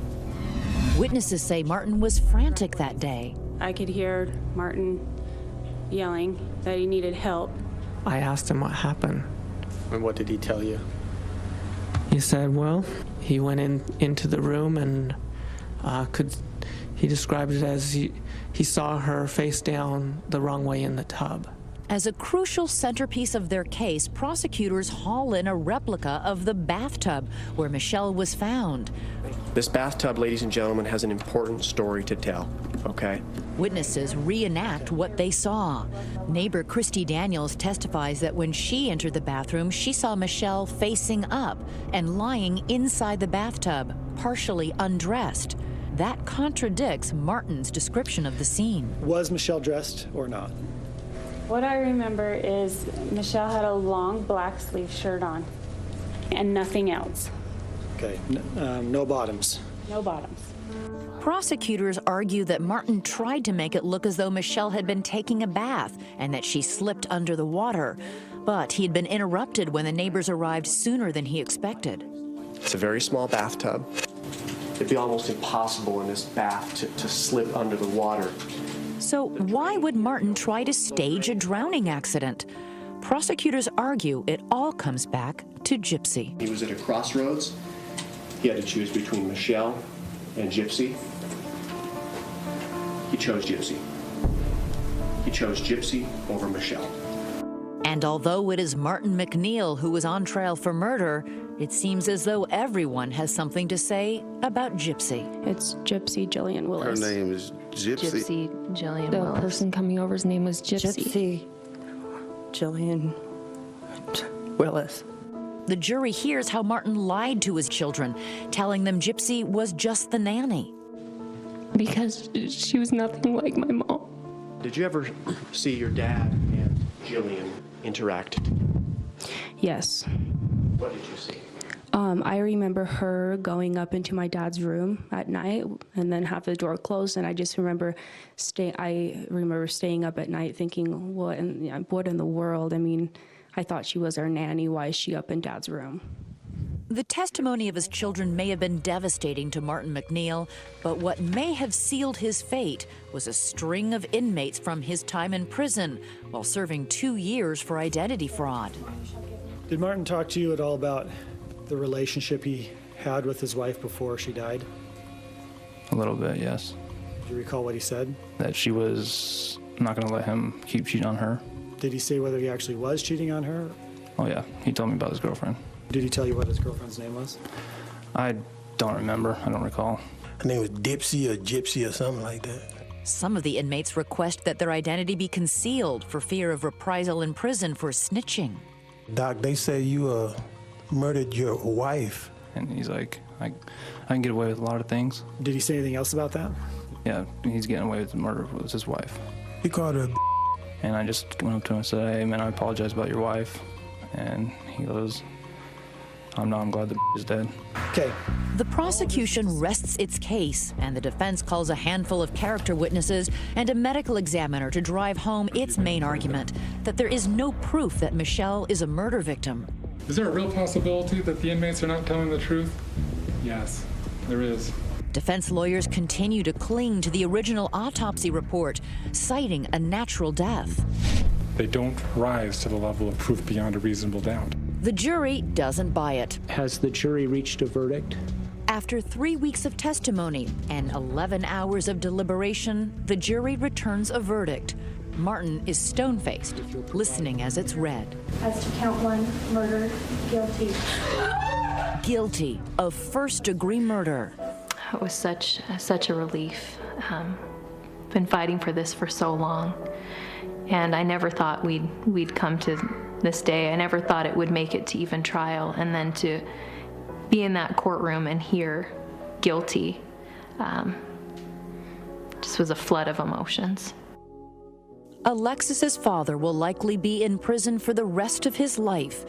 Witnesses say Martin was frantic that day. I could hear Martin yelling that he needed help. I asked him what happened. And what did he tell you? He said, well, he went into the room and he described it as he saw her face down the wrong way in the tub. As a crucial centerpiece of their case, prosecutors haul in a replica of the bathtub where Michelle was found. This bathtub, ladies and gentlemen, has an important story to tell, okay? Witnesses reenact what they saw. Neighbor Christy Daniels testifies that when she entered the bathroom, she saw Michelle facing up and lying inside the bathtub, partially undressed. That contradicts Martin's description of the scene. Was Michelle dressed or not? What I remember is Michelle had a long black sleeve shirt on and nothing else. Okay, no bottoms. No bottoms. Prosecutors argue that Martin tried to make it look as though Michelle had been taking a bath and that she slipped under the water. But he had been interrupted when the neighbors arrived sooner than he expected. It's a very small bathtub. It'd be almost impossible in this bath to slip under the water. So why would Martin try to stage a drowning accident? Prosecutors argue it all comes back to Gypsy. He was at a crossroads. He had to choose between Michelle and Gypsy. He chose Gypsy. He chose Gypsy over Michelle. And although it is Martin McNeil who was on trial for murder, it seems as though everyone has something to say about Gypsy. It's Gypsy Jillian Willis. Her name is Gypsy. Gypsy Jillian Willis. The person coming over's name was Gypsy. Gypsy Jillian Willis. The jury hears how Martin lied to his children, telling them Gypsy was just the nanny. Because she was nothing like my mom. Did you ever see your dad and Jillian interact? Yes. What did you see? I remember her going up into my dad's room at night and then have the door closed, and I just remember staying up at night thinking, what in the world? I mean, I thought she was our nanny. Why is she up in Dad's room? The testimony of his children may have been devastating to Martin McNeil, but what may have sealed his fate was a string of inmates from his time in prison while serving 2 years for identity fraud. Did Martin talk to you at all about the relationship he had with his wife before she died? A little bit, yes. Do you recall what he said? That she was not going to let him keep cheating on her. Did he say whether he actually was cheating on her? Oh, yeah. He told me about his girlfriend. Did he tell you what his girlfriend's name was? I don't remember. I don't recall. Her name was Dipsy or Gypsy or something like that. Some of the inmates request that their identity be concealed for fear of reprisal in prison for snitching. Doc, they say you murdered your wife. And he's like, I can get away with a lot of things. Did he say anything else about that? Yeah, he's getting away with the murder with his wife. He called her a And I just went up to him and said, hey, man, I apologize about your wife. And he goes, I'm glad the is dead. Okay. The prosecution rests its case, and the defense calls a handful of character witnesses and a medical examiner to drive home its main argument, that there is no proof that Michelle is a murder victim. Is there a real possibility that the inmates are not telling the truth? Yes, there is. Defense lawyers continue to cling to the original autopsy report, citing a natural death. They don't rise to the level of proof beyond a reasonable doubt. The jury doesn't buy it. Has the jury reached a verdict? After 3 weeks of testimony and 11 hours of deliberation, the jury returns a verdict. Martin is stone-faced, listening as it's read. As to count 1, murder, guilty. Guilty of first-degree murder. It was such a relief. Been fighting for this for so long, and I never thought we'd come to this day. I never thought it would make it to even trial, and then to be in that courtroom and hear guilty just was a flood of emotions. Alexis's father will likely be in prison for the rest of his life,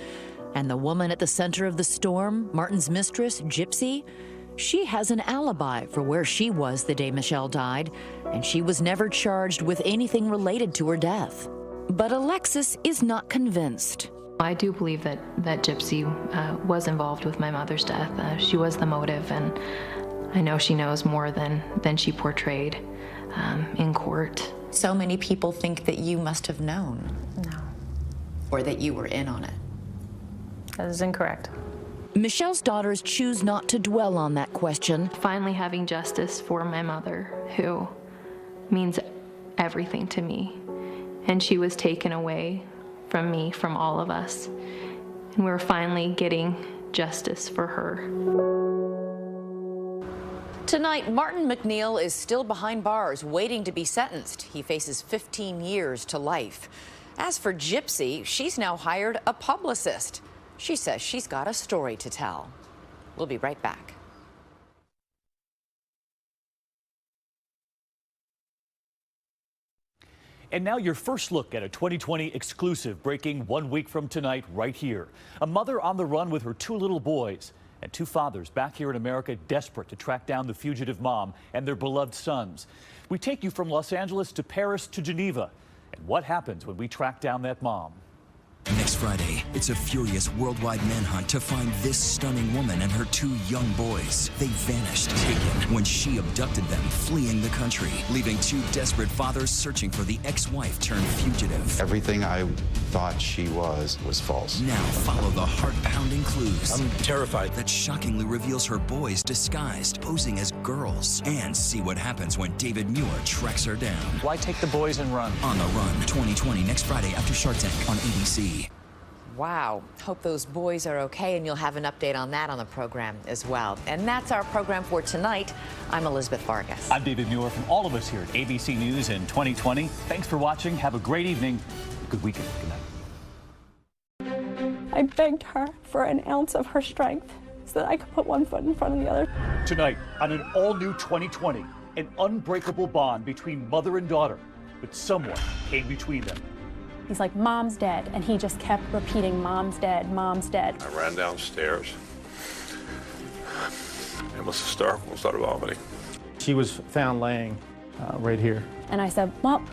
and the woman at the center of the storm, Martin's mistress, Gypsy, she has an alibi for where she was the day Michelle died, and she was never charged with anything related to her death. But Alexis is not convinced. I do believe that Gypsy was involved with my mother's death. She was the motive, and I know she knows more than she portrayed in court. So many people think that you must have known. No. Or that you were in on it. That is incorrect. Michelle's daughters choose not to dwell on that question. Finally having justice for my mother, who means everything to me. and she was taken away from me, from all of us. And we're finally getting justice for her. Tonight, Martin McNeil is still behind bars, waiting to be sentenced. He faces 15 years to life. As for Gypsy, she's now hired a publicist. She says she's got a story to tell. We'll be right back. And now your first look at a 2020 exclusive breaking 1 week from tonight right here. A mother on the run with her 2 little boys, and 2 fathers back here in America desperate to track down the fugitive mom and their beloved sons. We take you from Los Angeles to Paris to Geneva. And what happens when we track down that mom? Next Friday, it's a furious worldwide manhunt to find this stunning woman and her 2 young boys. They vanished, taken, when she abducted them, fleeing the country, leaving 2 desperate fathers searching for the ex-wife turned fugitive. Everything I thought she was false. Now follow the heart-pounding clues. I'm terrified. That shockingly reveals her boys disguised, posing as girls. And see what happens when David Muir tracks her down. Why take the boys and run? On the Run, 2020, next Friday after Shark Tank on ABC. Wow. Hope those boys are okay, and you'll have an update on that on the program as well. And that's our program for tonight. I'm Elizabeth Vargas. I'm David Muir from all of us here at ABC News in 2020. Thanks for watching. Have a great evening. Good weekend. Good night. I begged her for an ounce of her strength so that I could put one foot in front of the other. Tonight on an all-new 2020, an unbreakable bond between mother and daughter, but someone came between them. He's like, Mom's dead, and he just kept repeating, Mom's dead, Mom's dead. I ran downstairs. It was hysterical, started vomiting. She was found laying right here. And I said, well,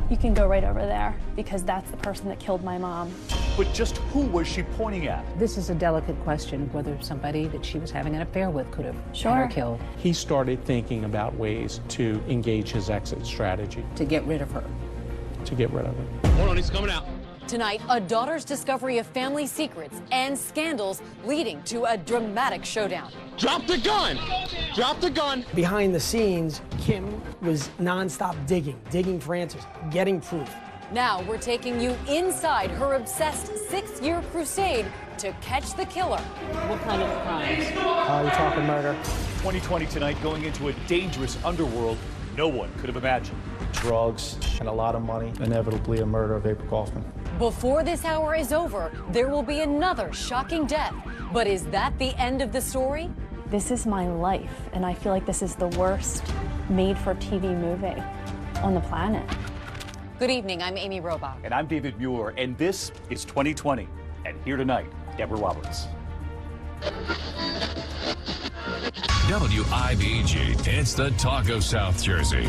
you can go right over there, because that's the person that killed my mom. But just who was she pointing at? This is a delicate question, whether somebody that she was having an affair with could have had her killed. He started thinking about ways to engage his exit strategy. To get rid of her. To get rid of her. Hold on, he's coming out. Tonight, a daughter's discovery of family secrets and scandals leading to a dramatic showdown. Drop the gun! Drop the gun! Behind the scenes, Kim was nonstop digging for answers, getting proof. Now we're taking you inside her obsessed 6-year crusade to catch the killer. What kind of crimes? You're talking murder. 2020 tonight going into a dangerous underworld no one could have imagined. Drugs and a lot of money, inevitably a murder of April Kaufman. Before this hour is over, there will be another shocking death. But is that the end of the story? This is my life, and I feel like this is the worst made-for-TV movie on the planet. Good evening, I'm Amy Robach. And I'm David Muir, and this is 2020. And here tonight, Deborah Roberts. WIBG, it's the talk of South Jersey.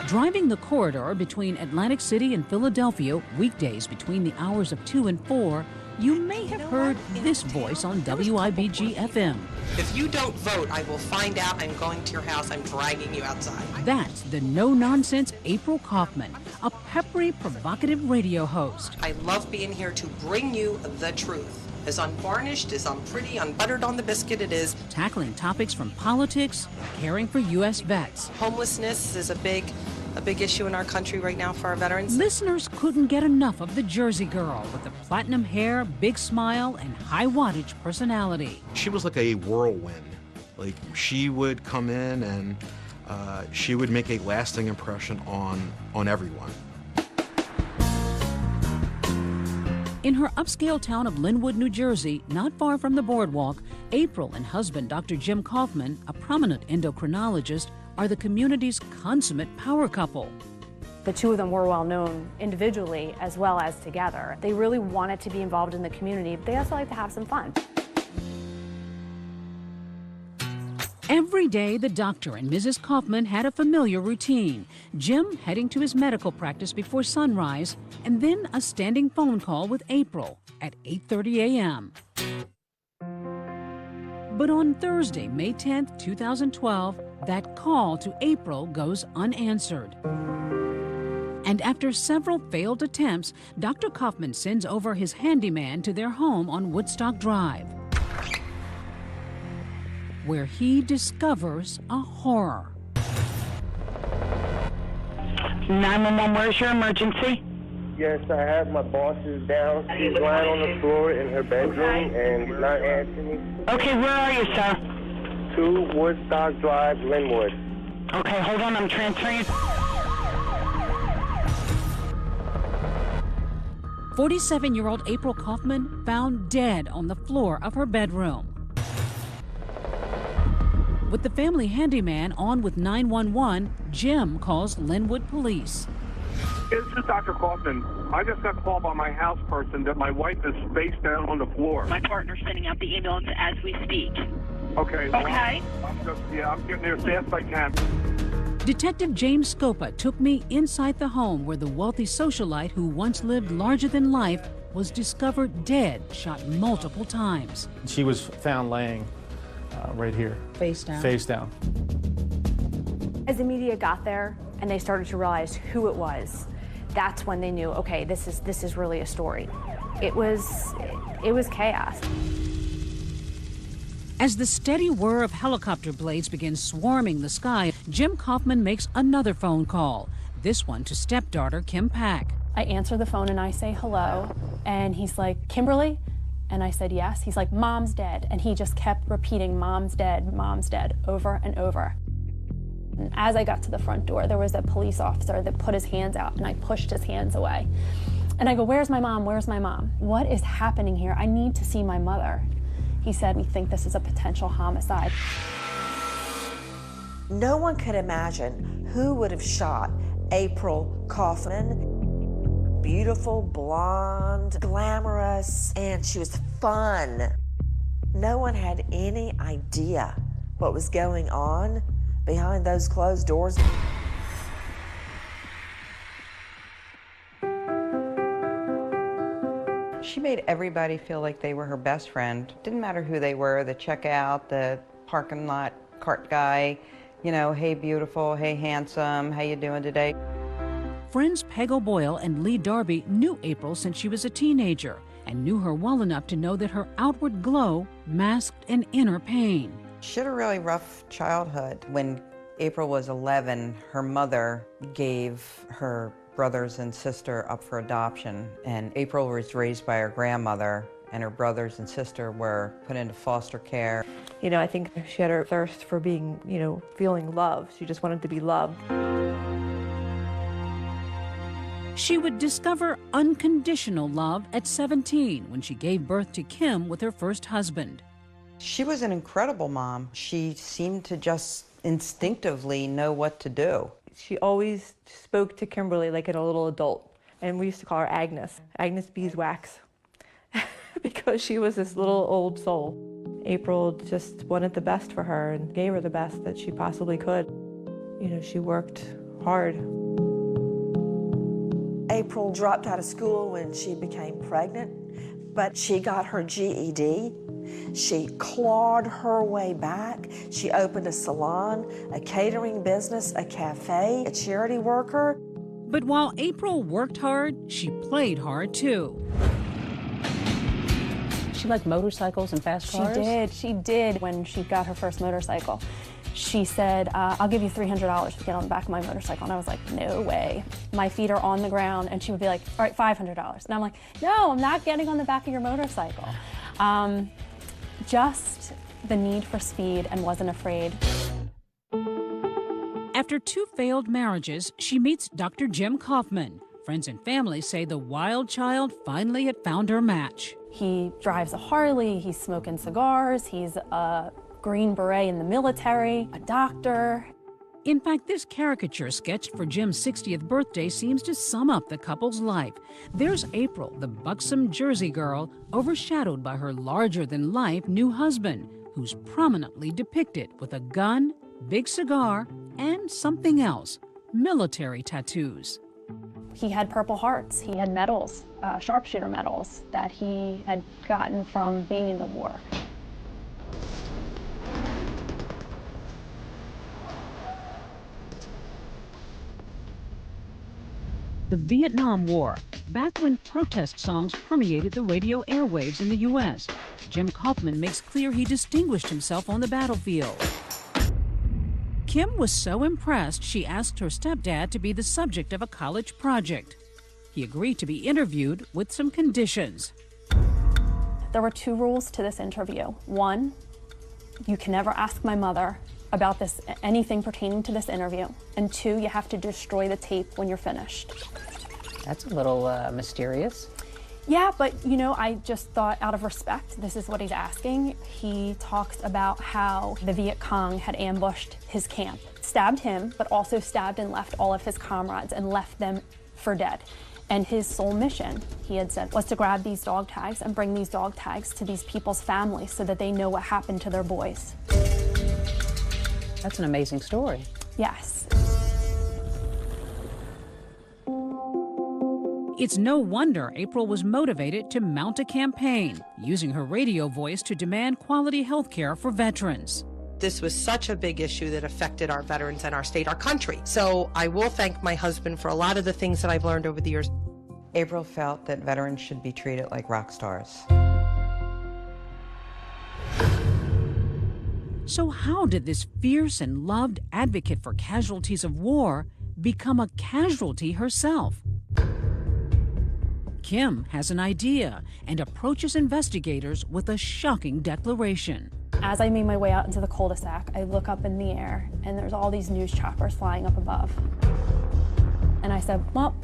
Driving the corridor between Atlantic City and Philadelphia weekdays between the hours of 2 and 4, you may have heard this voice on WIBG FM. If you don't vote, I will find out. I'm going to your house. I'm dragging you outside. That's the no-nonsense April Kaufman, a peppery, provocative radio host. I love being here to bring you the truth. As unvarnished, as unpretty, unbuttered on the biscuit it is. Tackling topics from politics, caring for U.S. vets. Homelessness is a big issue in our country right now for our veterans. Listeners couldn't get enough of the Jersey girl with the platinum hair, big smile, and high wattage personality. She was like a whirlwind. Like, she would come in and she would make a lasting impression on everyone. In her upscale town of Linwood, New Jersey, not far from the boardwalk, April and husband Dr. Jim Kaufman, a prominent endocrinologist, are the community's consummate power couple. The two of them were well known individually as well as together. They really wanted to be involved in the community, but they also like to have some fun. Every day, the doctor and Mrs. Kaufman had a familiar routine. Jim heading to his medical practice before sunrise, and then a standing phone call with April at 8:30 a.m. But on Thursday, May 10th, 2012, that call to April goes unanswered. And after several failed attempts, Dr. Kaufman sends over his handyman to their home on Woodstock Drive, where he discovers a horror. 911, where's your emergency? Yes, I have my bosses down. She's lying on the floor in her bedroom and not answering me. Okay, where are you, sir? 2 Woodstock Drive, Linwood. Okay, hold on, I'm transferring you. 47-year-old April Kaufman found dead on the floor of her bedroom. With the family handyman on with 911, Jim calls Linwood police. This is Dr. Kaufman. I just got called by my house person that my wife is face down on the floor. My partner's sending out the email as we speak. Okay. Okay. I'm getting there as fast as I can. Detective James Scopa took me inside the home where the wealthy socialite who once lived larger than life was discovered dead, shot multiple times. She was found laying right here. Face down. Face down. As the media got there and they started to realize who it was, that's when they knew, okay, this is really a story. It was chaos. As the steady whir of helicopter blades begins swarming the sky, Jim Kaufman makes another phone call, this one to stepdaughter Kim Pack. I answer the phone and I say hello, and he's like, Kimberly? And I said yes. He's like, Mom's dead. And he just kept repeating, Mom's dead, over and over. And as I got to the front door, there was a police officer that put his hands out, and I pushed his hands away. And I go, where's my mom? Where's my mom? What is happening here? I need to see my mother. He said, we think this is a potential homicide. No one could imagine who would have shot April Kaufman. Beautiful, blonde, glamorous, and she was fun. No one had any idea what was going on behind those closed doors. She made everybody feel like they were her best friend. Didn't matter who they were, the checkout, the parking lot cart guy, you know, hey beautiful, hey handsome, how you doing today? Friends Peg O'Boyle and Lee Darby knew April since she was a teenager and knew her well enough to know that her outward glow masked an inner pain. She had a really rough childhood. When April was 11, her mother gave her brothers and sister up for adoption, and April was raised by her grandmother, and her brothers and sister were put into foster care. You know, I think she had her thirst for being, you know, feeling loved. She just wanted to be loved. She would discover unconditional love at 17 when she gave birth to Kim with her first husband. She was an incredible mom. She seemed to just instinctively know what to do. She always spoke to Kimberly like a little adult, and we used to call her Agnes, Agnes Beeswax, because she was this little old soul. April just wanted the best for her and gave her the best that she possibly could. You know, she worked hard. April dropped out of school when she became pregnant, but she got her GED. She clawed her way back. She opened a salon, a catering business, a cafe, a charity worker. But while April worked hard, she played hard too. She liked motorcycles and fast cars? She did. When she got her first motorcycle, she said, I'll give you $300 to get on the back of my motorcycle. And I was like, no way. My feet are on the ground. And she would be like, all right, $500. And I'm like, no, I'm not getting on the back of your motorcycle. Just the need for speed, and wasn't afraid. After 2 failed marriages, she meets Dr. Jim Kaufman. Friends and family say the wild child finally had found her match. He drives a Harley, he's smoking cigars, he's a Green Beret in the military, a doctor. In fact, this caricature sketched for Jim's 60th birthday seems to sum up the couple's life. There's April, the buxom Jersey girl, overshadowed by her larger-than-life new husband, who's prominently depicted with a gun, big cigar, and something else, military tattoos. He had Purple Hearts. He had medals, sharpshooter medals, that he had gotten from being in the war. The Vietnam War, back when protest songs permeated the radio airwaves in the U.S. Jim Kaufman makes clear he distinguished himself on the battlefield. Kim was so impressed, she asked her stepdad to be the subject of a college project. He agreed to be interviewed with some conditions. There were 2 rules to this interview. 1, you can never ask my mother about anything pertaining to this interview. And 2, you have to destroy the tape when you're finished. That's a little mysterious. Yeah, but I just thought out of respect, this is what he's asking. He talks about how the Viet Cong had ambushed his camp, stabbed him, but also stabbed and left all of his comrades and left them for dead. And his sole mission, he had said, was to grab these dog tags and bring these dog tags to these people's families so that they know what happened to their boys. That's an amazing story. Yes. It's no wonder April was motivated to mount a campaign, using her radio voice to demand quality health care for veterans. This was such a big issue that affected our veterans and our state, our country. So I will thank my husband for a lot of the things that I've learned over the years. April felt that veterans should be treated like rock stars. So how did this fierce and loved advocate for casualties of war become a casualty herself? Kim has an idea and approaches investigators with a shocking declaration. As I made my way out into the cul-de-sac, I look up in the air and there's all these news choppers flying up above. And I said, well,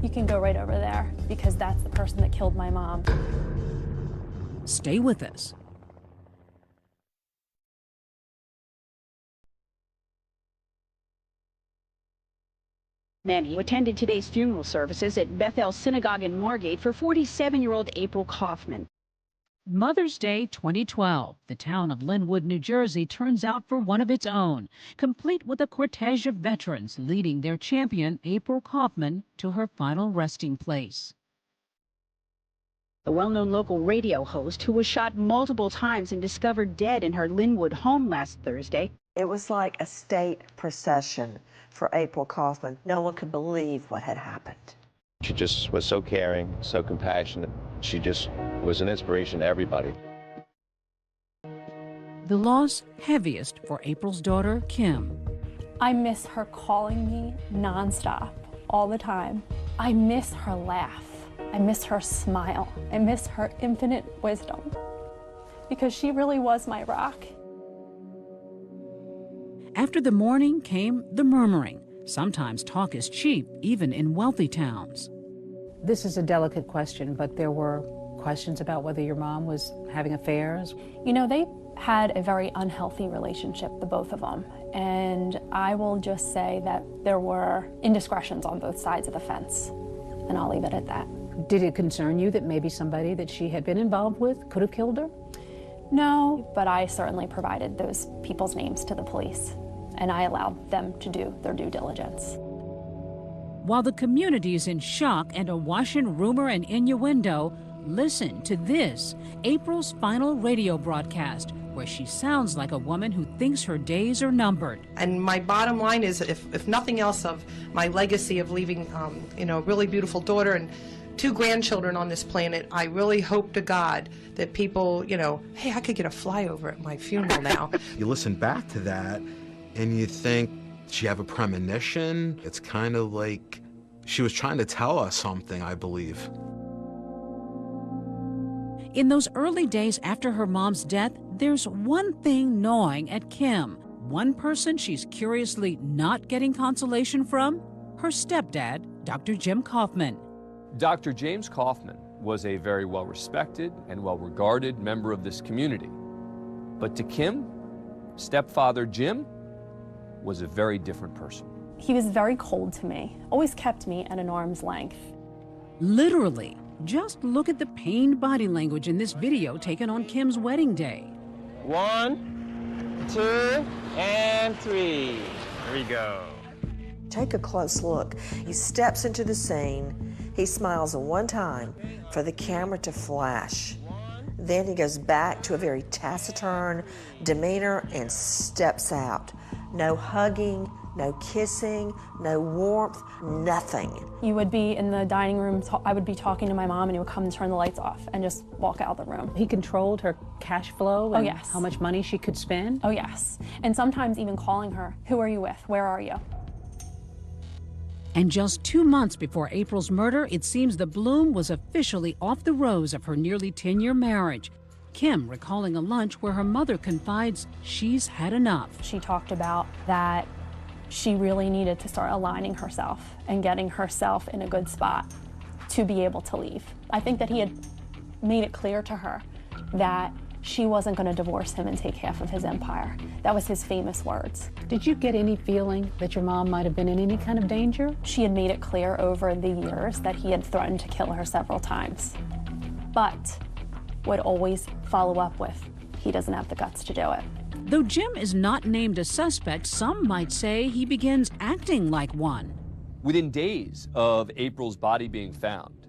you can go right over there because that's the person that killed my mom. Stay with us. Many attended today's funeral services at Bethel Synagogue in Margate for 47-year-old April Kaufman. Mother's Day 2012, the town of Linwood, New Jersey turns out for one of its own, complete with a cortege of veterans leading their champion, April Kaufman, to her final resting place. The well-known local radio host, who was shot multiple times and discovered dead in her Linwood home last Thursday. It was like a state procession for April Kaufman. No one could believe what had happened. She just was so caring, so compassionate. She just was an inspiration to everybody. The loss heaviest for April's daughter, Kim. I miss her calling me nonstop, all the time. I miss her laugh. I miss her smile. I miss her infinite wisdom, because she really was my rock. After the mourning came the murmuring. Sometimes talk is cheap, even in wealthy towns. This is a delicate question, but there were questions about whether your mom was having affairs. They had a very unhealthy relationship, the both of them. And I will just say that there were indiscretions on both sides of the fence. And I'll leave it at that. Did it concern you that maybe somebody that she had been involved with could have killed her? No, but I certainly provided those people's names to the police, and I allowed them to do their due diligence. While the community is in shock and awash in rumor and innuendo, listen to this, April's final radio broadcast, where she sounds like a woman who thinks her days are numbered. And my bottom line is, if nothing else, of my legacy of leaving, a really beautiful daughter and 2 grandchildren on this planet, I really hope to God that people, hey, I could get a flyover at my funeral now. You listen back to that and you think, did she have a premonition? It's kind of like she was trying to tell us something, I believe. In those early days after her mom's death, there's one thing gnawing at Kim. One person she's curiously not getting consolation from? Her stepdad, Dr. Jim Kaufman. Dr. James Kaufman was a very well-respected and well-regarded member of this community. But to Kim, stepfather Jim was a very different person. He was very cold to me, always kept me at an arm's length. Literally. Just look at the pained body language in this video taken on Kim's wedding day. 1, 2, and 3. Here we go. Take a close look. He steps into the scene. He smiles one time for the camera to flash. Then he goes back to a very taciturn demeanor and steps out. No hugging, no kissing, no warmth, nothing. You would be in the dining room, I would be talking to my mom and he would come and turn the lights off and just walk out the room. He controlled her cash flow and yes. how much money she could spend? Oh yes, and sometimes even calling her, who are you with, where are you? And just 2 months before April's murder, it seems the bloom was officially off the rose of her nearly 10-year marriage. Kim recalling a lunch where her mother confides she's had enough. She talked about that she really needed to start aligning herself and getting herself in a good spot to be able to leave. I think that he had made it clear to her that she wasn't going to divorce him and take half of his empire. That was his famous words. Did you get any feeling that your mom might have been in any kind of danger? She had made it clear over the years that he had threatened to kill her several times, but would always follow up with, he doesn't have the guts to do it. Though Jim is not named a suspect, some might say he begins acting like one. Within days of April's body being found,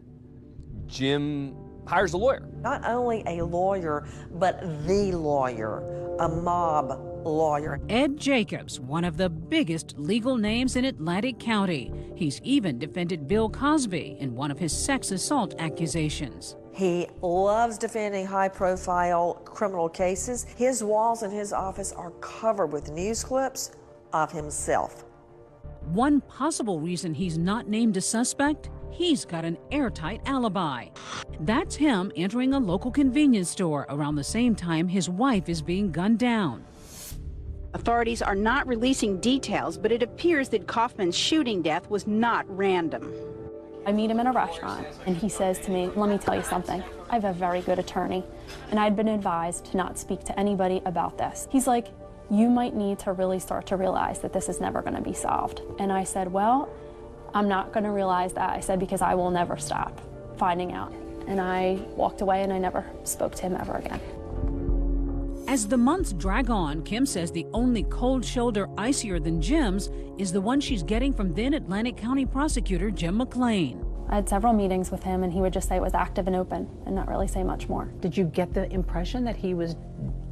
Jim hires a lawyer. Not only a lawyer, but the lawyer, a mob lawyer. Ed Jacobs, one of the biggest legal names in Atlantic County. He's even defended Bill Cosby in one of his sex assault accusations. He loves defending high-profile criminal cases. His walls in his office are covered with news clips of himself. One possible reason he's not named a suspect, he's got an airtight alibi. That's him entering a local convenience store around the same time his wife is being gunned down. Authorities are not releasing details, but it appears that Kaufman's shooting death was not random. I meet him in a restaurant and he says to me, let me tell you something, I have a very good attorney and I'd been advised to not speak to anybody about this. He's like, you might need to really start to realize that this is never going to be solved. And I said, well, I'm not going to realize that. I said, because I will never stop finding out. And I walked away and I never spoke to him ever again. As the months drag on, Kim says the only cold shoulder icier than Jim's is the one she's getting from then Atlantic County prosecutor Jim McLean. I had several meetings with him and he would just say it was active and open and not really say much more. Did you get the impression that he was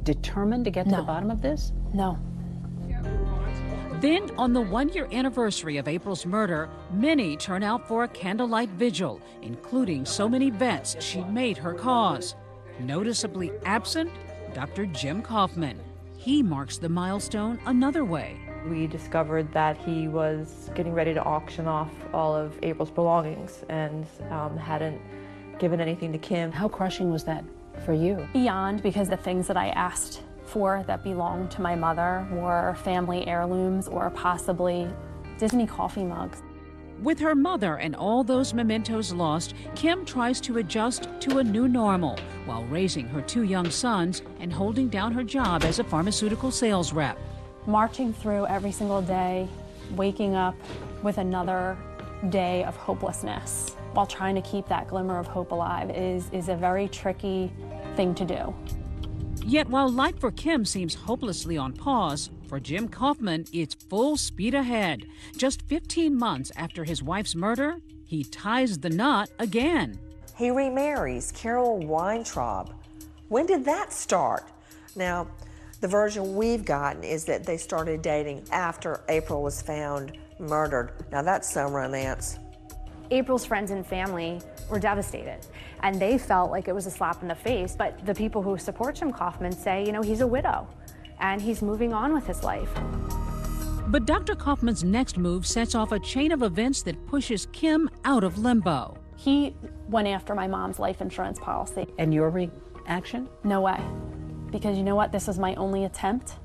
determined to get to the bottom of this? No. Then, on the 1-year anniversary of April's murder, many turn out for a candlelight vigil, including so many vets she made her cause. Noticeably absent, Dr. Jim Kaufman. He marks the milestone another way. We discovered that he was getting ready to auction off all of April's belongings and hadn't given anything to Kim. How crushing was that for you? Beyond, because the things that I asked for that belonged to my mother were family heirlooms or possibly Disney coffee mugs. With her mother and all those mementos lost, Kim tries to adjust to a new normal while raising her 2 young sons and holding down her job as a pharmaceutical sales rep. Marching through every single day, waking up with another day of hopelessness while trying to keep that glimmer of hope alive is a very tricky thing to do. Yet while life for Kim seems hopelessly on pause, for Jim Kaufman, it's full speed ahead. Just 15 months after his wife's murder, he ties the knot again. He remarries Carol Weintraub. When did that start? Now, the version we've gotten is that they started dating after April was found murdered. Now that's some romance. April's friends and family were devastated, and they felt like it was a slap in the face, but the people who support Jim Kaufman say, you know, he's a widow, and he's moving on with his life. But Dr. Kaufman's next move sets off a chain of events that pushes Kim out of limbo. He went after my mom's life insurance policy. And your reaction? No way. Because you know what? This was my only attempt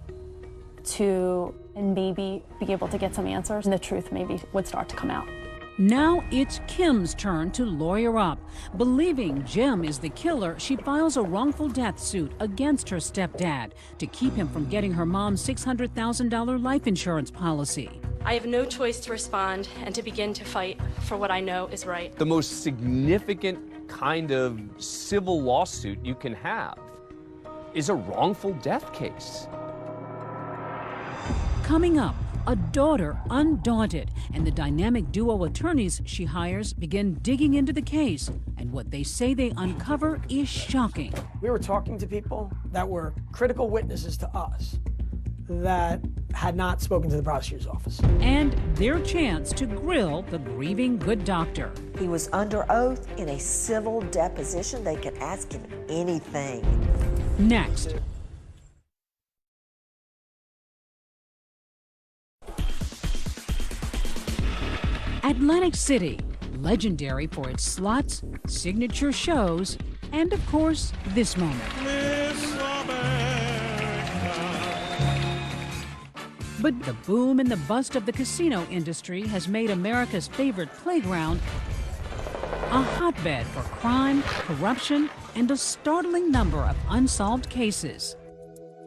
to maybe be able to get some answers, and the truth maybe would start to come out. Now it's Kim's turn to lawyer up. Believing Jim is the killer, she files a wrongful death suit against her stepdad to keep him from getting her mom's $600,000 life insurance policy. I have no choice to respond and to begin to fight for what I know is right. The most significant kind of civil lawsuit you can have is a wrongful death case. Coming up, a daughter undaunted, and the dynamic duo attorneys she hires begin digging into the case, and what they say they uncover is shocking. We were talking to people that were critical witnesses to us that had not spoken to the prosecutor's office. And their chance to grill the grieving good doctor. He was under oath in a civil deposition. They can ask him anything. Next. Atlantic City, legendary for its slots, signature shows, and of course, this moment. But the boom and the bust of the casino industry has made America's favorite playground a hotbed for crime, corruption, and a startling number of unsolved cases.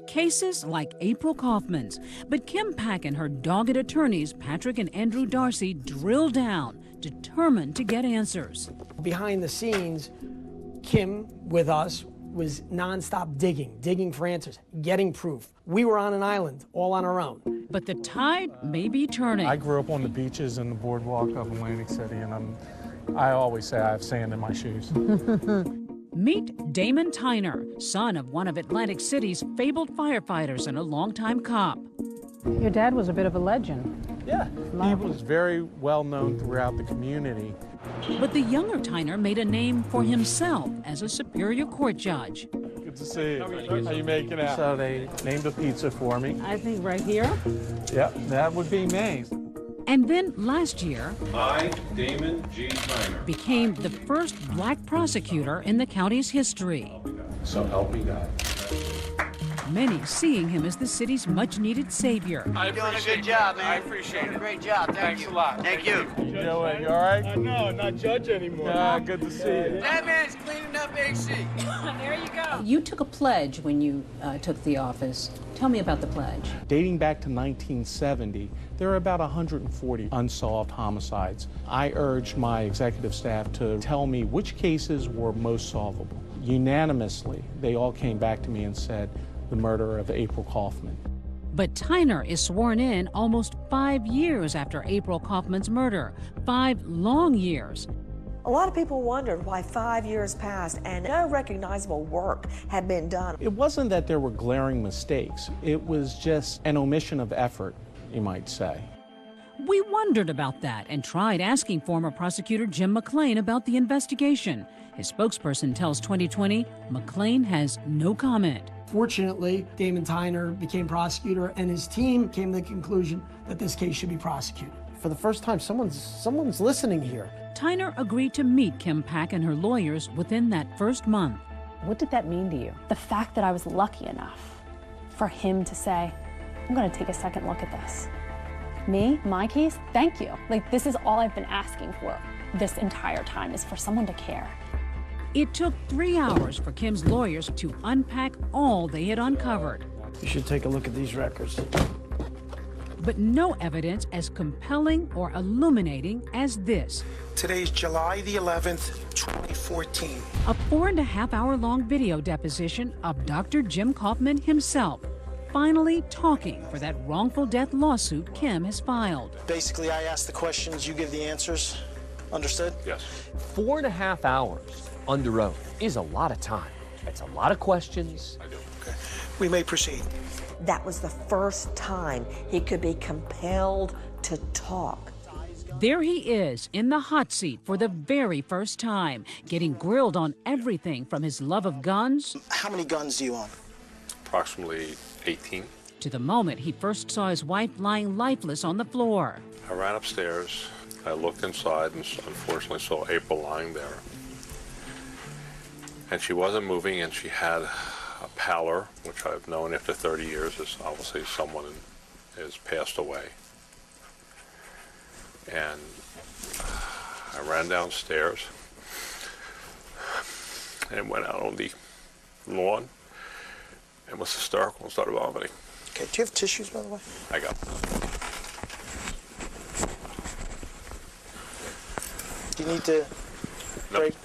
Cases like April Kaufman's, but Kim Pack and her dogged attorneys, Patrick and Andrew Darcy, drill down, determined to get answers. Behind the scenes, Kim, with us, was nonstop digging for answers, getting proof. We were on an island, all on our own. But the tide may be turning. I grew up on the beaches and the boardwalk of Atlantic City, and I always say I have sand in my shoes. Meet Damon Tyner, son of one of Atlantic City's fabled firefighters and a longtime cop. Your dad was a bit of a legend. Yeah, he was very well known throughout the community. But the younger Tyner made a name for himself as a Superior Court judge. Good to see you. How you making out? So they named a pizza for me. I think right here. Yep, that would be me. And then last year, I, Damon G. Tyner, became the first black prosecutor in the county's history. So help me God. Many seeing him as the city's much-needed savior. You're doing a good job, man. I appreciate it. Great job. Thanks a lot. Thank you. Joey, you all right? No, not judge anymore. Good to see you. That man's cleaning up AC. There you go. You took a pledge when you took the office. Tell me about the pledge. Dating back to 1970, there are about 140 unsolved homicides. I urged my executive staff to tell me which cases were most solvable. Unanimously, they all came back to me and said the murder of April Kaufman. But Tyner is sworn in almost 5 years after April Kaufman's murder. 5 long years. A lot of people wondered why 5 years passed and no recognizable work had been done. It wasn't that there were glaring mistakes. It was just an omission of effort, you might say. We wondered about that and tried asking former prosecutor Jim McClain about the investigation. His spokesperson tells 2020 McClain has no comment. Fortunately, Damon Tyner became prosecutor and his team came to the conclusion that this case should be prosecuted. For the first time, someone's listening here. Tyner agreed to meet Kim Pack and her lawyers within that first month. What did that mean to you? The fact that I was lucky enough for him to say, I'm going to take a second look at this. Me, my case, thank you. Like, this is all I've been asking for this entire time, is for someone to care. It took 3 hours for Kim's lawyers to unpack all they had uncovered. You should take a look at these records. But no evidence as compelling or illuminating as this. Today's July the 11th, 2014. A 4.5-hour-long video deposition of Dr. Jim Kaufman himself, finally talking for that wrongful death lawsuit Kim has filed. Basically, I ask the questions, you give the answers. Understood? Yes. 4.5 hours under oath is a lot of time. It's a lot of questions. I do. Okay. We may proceed. That was the first time he could be compelled to talk. There he is in the hot seat for the very first time, getting grilled on everything from his love of guns. How many guns do you own? Approximately 18. To the moment he first saw his wife lying lifeless on the floor. I ran upstairs. I looked inside and unfortunately saw April lying there. And she wasn't moving, and she had a pallor, which I've known after 30 years is obviously someone has passed away. And I ran downstairs and went out on the lawn and was hysterical and started vomiting. Okay, do you have tissues, by the way? I got them. Do you need to break?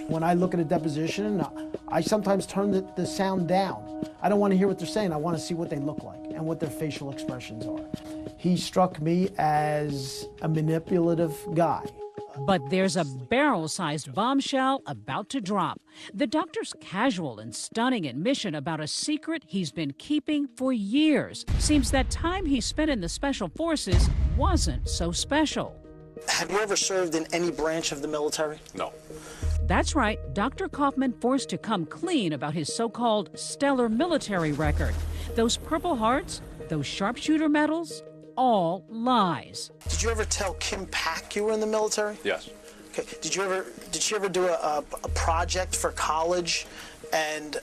When I look at a deposition, I sometimes turn the sound down. I don't want to hear what they're saying. I want to see what they look like and what their facial expressions are. He struck me as a manipulative guy. But there's a barrel-sized bombshell about to drop. The doctor's casual and stunning admission about a secret he's been keeping for years. Seems that time he spent in the Special Forces wasn't so special. Have you ever served in any branch of the military? No. That's right, Dr. Kaufman forced to come clean about his so-called stellar military record. Those Purple Hearts, those sharpshooter medals, all lies. Did you ever tell Kim Pack you were in the military? Yes. Okay. Did she ever do a project for college, and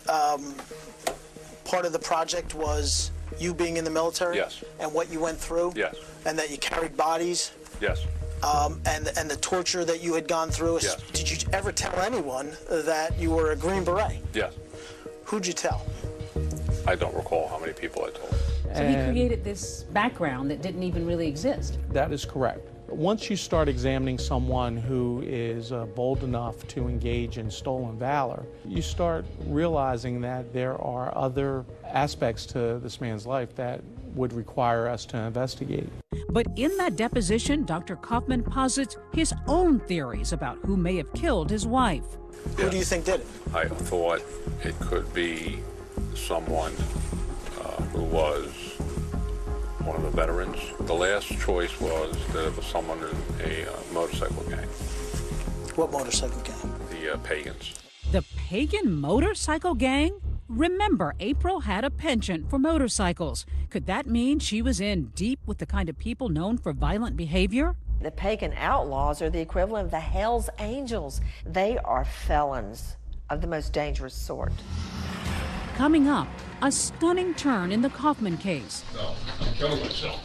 part of the project was you being in the military? Yes. And what you went through? Yes. And that you carried bodies? Yes. And the torture that you had gone through? Yes. Did you ever tell anyone that you were a Green Beret? Yes. Who'd you tell? I don't recall how many people I told. So he created this background that didn't even really exist. That is correct. Once you start examining someone who is bold enough to engage in stolen valor, you start realizing that there are other aspects to this man's life that would require us to investigate. But in that deposition, Dr. Kaufman posits his own theories about who may have killed his wife. Who do you think did it? I thought it could be someone who was one of the veterans. The last choice was that it was someone in a motorcycle gang. What motorcycle gang? The Pagans. The Pagan motorcycle gang? Remember, April had a penchant for motorcycles. Could that mean she was in deep with the kind of people known for violent behavior? The pagan outlaws are the equivalent of the Hell's Angels. They are felons of the most dangerous sort. Coming up, a stunning turn in the Kaufman case. No, I'm killing myself.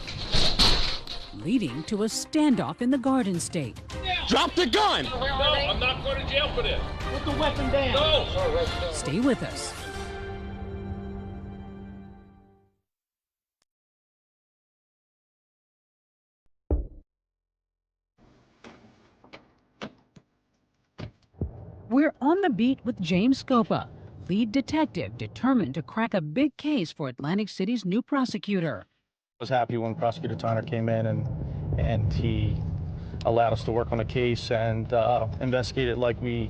Leading to a standoff in the Garden State. Drop the gun! No, I'm not going to jail for this. Put the weapon down. No! Stay with us. We're on the beat with James Scopa, lead detective determined to crack a big case for Atlantic City's new prosecutor. I was happy when Prosecutor Tyner came in and he allowed us to work on the case and investigate it like we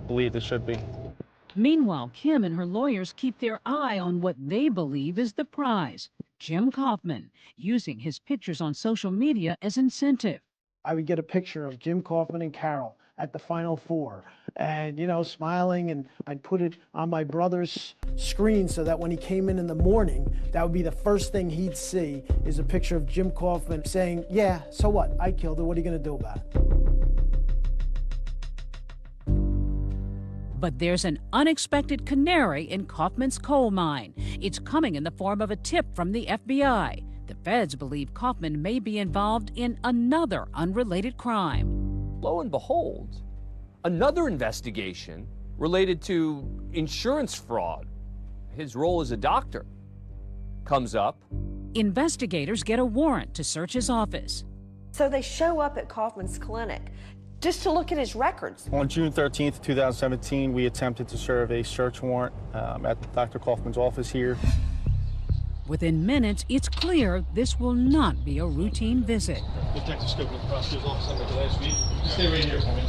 believed it should be. Meanwhile, Kim and her lawyers keep their eye on what they believe is the prize, Jim Kaufman, using his pictures on social media as incentive. I would get a picture of Jim Kaufman and Carol at the Final Four and, you know, smiling, and I'd put it on my brother's screen so that when he came in the morning, that would be the first thing he'd see is a picture of Jim Kaufman saying, yeah, so what? I killed her. What are you going to do about it? But there's an unexpected canary in Kaufman's coal mine. It's coming in the form of a tip from the FBI. The feds believe Kaufman may be involved in another unrelated crime. Lo and behold, another investigation related to insurance fraud, his role as a doctor, comes up. Investigators get a warrant to search his office. So they show up at Kaufman's clinic just to look at his records. On June 13th, 2017, we attempted to serve a search warrant at Dr. Kaufman's office here. Within minutes, it's clear this will not be a routine visit. Detective Scope at the prosecutor's office like last week. Stay right here for me.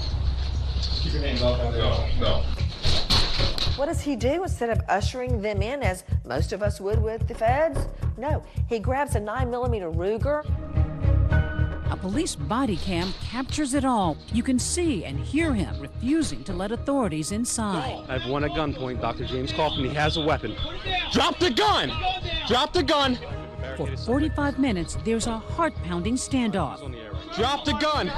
Just keep your hands off out there. No. What does he do instead of ushering them in as most of us would with the feds? No, he grabs a 9mm Ruger. A police body cam captures it all. You can see and hear him refusing to let authorities inside. I have one at gunpoint, Dr. James Kaufman. He has a weapon. Drop the gun! Drop the gun! For 45 minutes, there's a heart-pounding standoff. Drop the gun!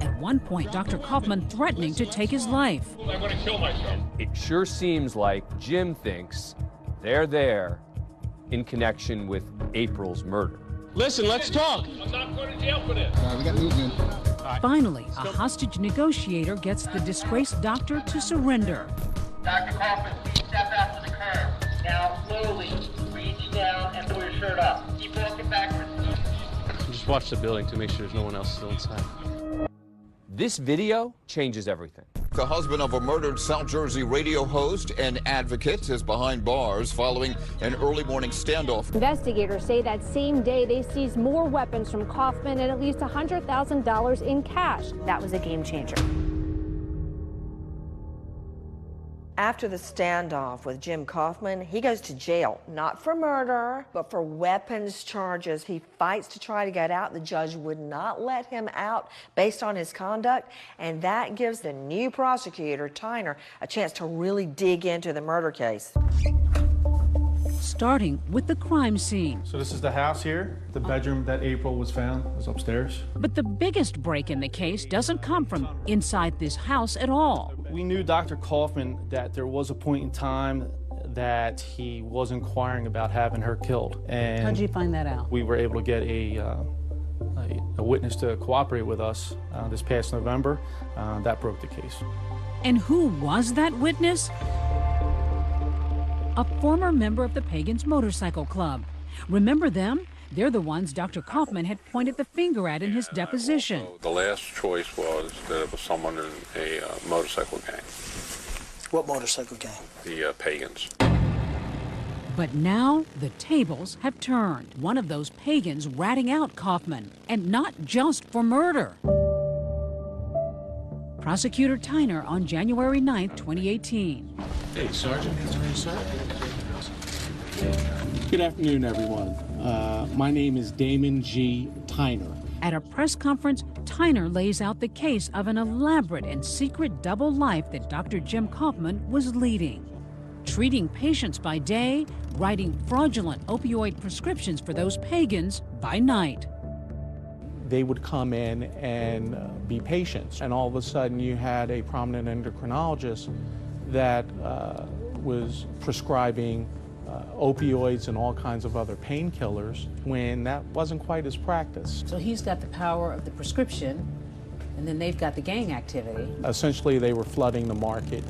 At one point, Dr. Kaufman threatening to take his life. I'm going to kill myself. It sure seems like Jim thinks they're there in connection with April's murder. Listen, let's talk. I'm not going to jail for this. We got movement. Finally, a hostage negotiator gets the disgraced doctor to surrender. Dr. Kaufman, please step out to the curb. Now, slowly, reach down and pull your shirt up. Keep walking backwards. Just watch the building to make sure there's no one else still inside. This video changes everything. The husband of a murdered South Jersey radio host and advocate is behind bars following an early morning standoff. Investigators say that same day they seized more weapons from Kaufman and at least $100,000 in cash. That was a game changer. After the standoff with Jim Kaufman, he goes to jail, not for murder, but for weapons charges. He fights to try to get out. The judge would not let him out based on his conduct, and that gives the new prosecutor, Tyner, a chance to really dig into the murder case. Starting with the crime scene. So this is the house here. The bedroom that April was found was upstairs. But the biggest break in the case doesn't come from inside this house at all. We knew Dr. Kaufman that there was a point in time that he was inquiring about having her killed. And how'd you find that out? We were able to get a witness to cooperate with us this past November. That broke the case. And who was that witness? A former member of the Pagans Motorcycle Club. Remember them? They're the ones Dr. Kaufman had pointed the finger at in his deposition. The last choice was that it was someone in a motorcycle gang. What motorcycle gang? The Pagans. But now the tables have turned. One of those Pagans ratting out Kaufman, and not just for murder. Prosecutor Tyner on January 9th, 2018. Hey, Sergeant. Good afternoon, everyone. My name is Damon G. Tyner. At a press conference, Tyner lays out the case of an elaborate and secret double life that Dr. Jim Kaufman was leading. Treating patients by day, writing fraudulent opioid prescriptions for those Pagans by night. They would come in and be patients, and all of a sudden you had a prominent endocrinologist that was prescribing opioids and all kinds of other painkillers when that wasn't quite his practice. So he's got the power of the prescription, and then they've got the gang activity. Essentially, they were flooding the market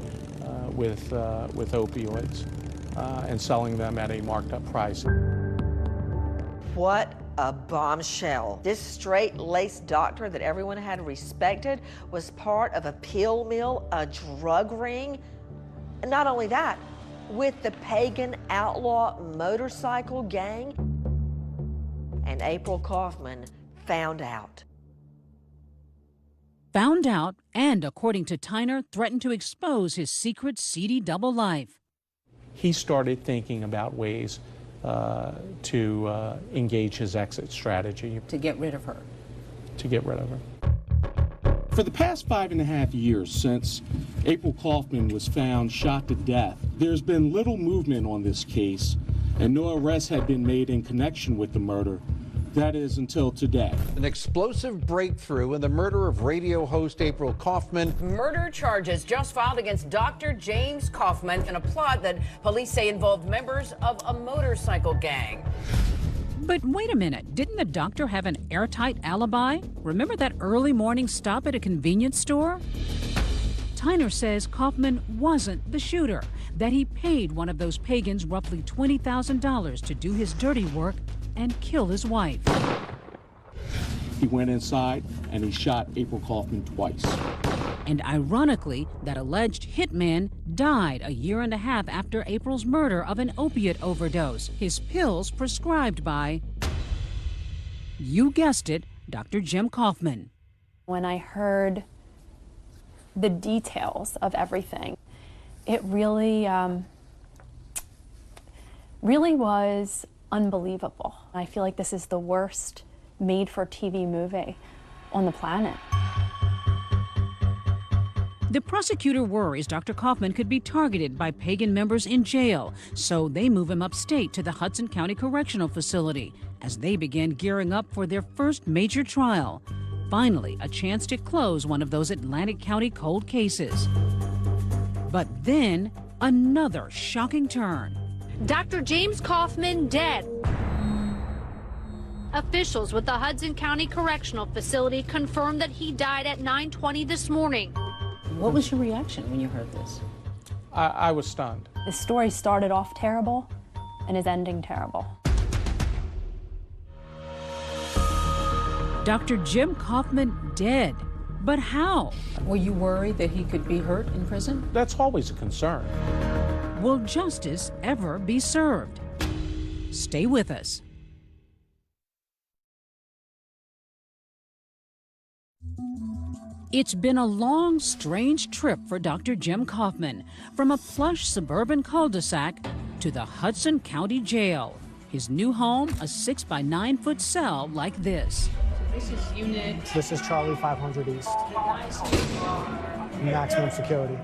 with opioids and selling them at a marked up price. What a bombshell. This straight-laced doctor that everyone had respected was part of a pill mill, a drug ring. And not only that, with the pagan outlaw motorcycle gang. And April Kaufman found out. Found out and, according to Tyner, threatened to expose his secret seedy double life. He started thinking about ways to engage his exit strategy. To get rid of her. To get rid of her. For the past 5.5 years since April Kaufman was found shot to death, there's been little movement on this case, and no arrests have been made in connection with the murder. That is until today. An explosive breakthrough in the murder of radio host April Kaufman. Murder charges just filed against Dr. James Kaufman in a plot that police say involved members of a motorcycle gang. But wait a minute, didn't the doctor have an airtight alibi? Remember that early morning stop at a convenience store? Tyner says Kaufman wasn't the shooter, that he paid one of those Pagans roughly $20,000 to do his dirty work and kill his wife. He went inside and he shot April Kaufman twice. And ironically, that alleged hitman died a year and a half after April's murder of an opiate overdose. His pills prescribed by, you guessed it, Dr. Jim Kaufman. When I heard the details of everything, it really was unbelievable. I feel like this is the worst made-for-TV movie on the planet. The prosecutor worries Dr. Kaufman could be targeted by pagan members in jail, so they move him upstate to the Hudson County Correctional Facility as they begin gearing up for their first major trial. Finally, a chance to close one of those Atlantic County cold cases. But then, another shocking turn. Dr. James Kaufman dead. Officials with the Hudson County Correctional Facility confirmed that he died at 9:20 this morning. What was your reaction when you heard this? I was stunned. The story started off terrible and is ending terrible. Dr. Jim Kaufman dead. But how? Were you worried that he could be hurt in prison? That's always a concern. Will justice ever be served? Stay with us. It's been a long, strange trip for Dr. Jim Kaufman, from a plush suburban cul-de-sac to the Hudson County Jail. His new home, a 6-by-9-foot cell like this. This is unit. This is Charlie 500 East. Maximum security.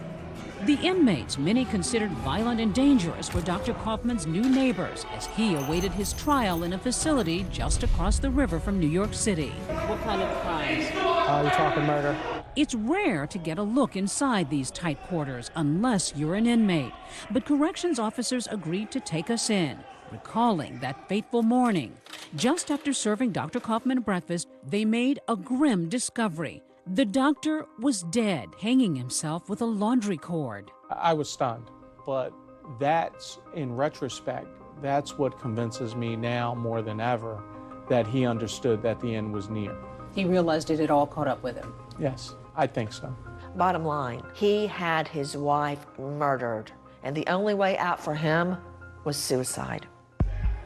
The inmates, many considered violent and dangerous, were Dr. Kaufman's new neighbors as he awaited his trial in a facility just across the river from New York City. What kind of crimes? You're talking murder. It's rare to get a look inside these tight quarters unless you're an inmate, but corrections officers agreed to take us in, recalling that fateful morning. Just after serving Dr. Kaufman breakfast, they made a grim discovery. The doctor was dead, hanging himself with a laundry cord. I was stunned, but that's, in retrospect, that's what convinces me now more than ever that he understood that the end was near. He realized it had all caught up with him. Yes, I think so. Bottom line, he had his wife murdered, and the only way out for him was suicide.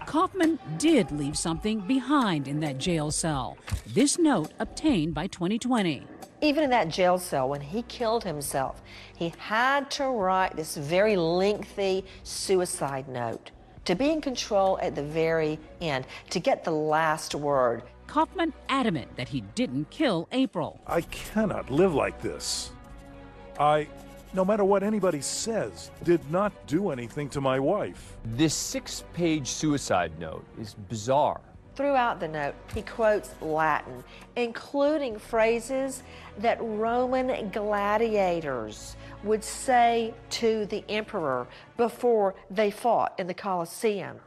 Kaufman did leave something behind in that jail cell. This note obtained by 2020. Even in that jail cell, when he killed himself, he had to write this very lengthy suicide note to be in control at the very end, to get the last word. Kaufman adamant that he didn't kill April. I cannot live like this. No matter what anybody says, did not do anything to my wife. This 6-page suicide note is bizarre. Throughout the note, he quotes Latin, including phrases that Roman gladiators would say to the emperor before they fought in the Colosseum.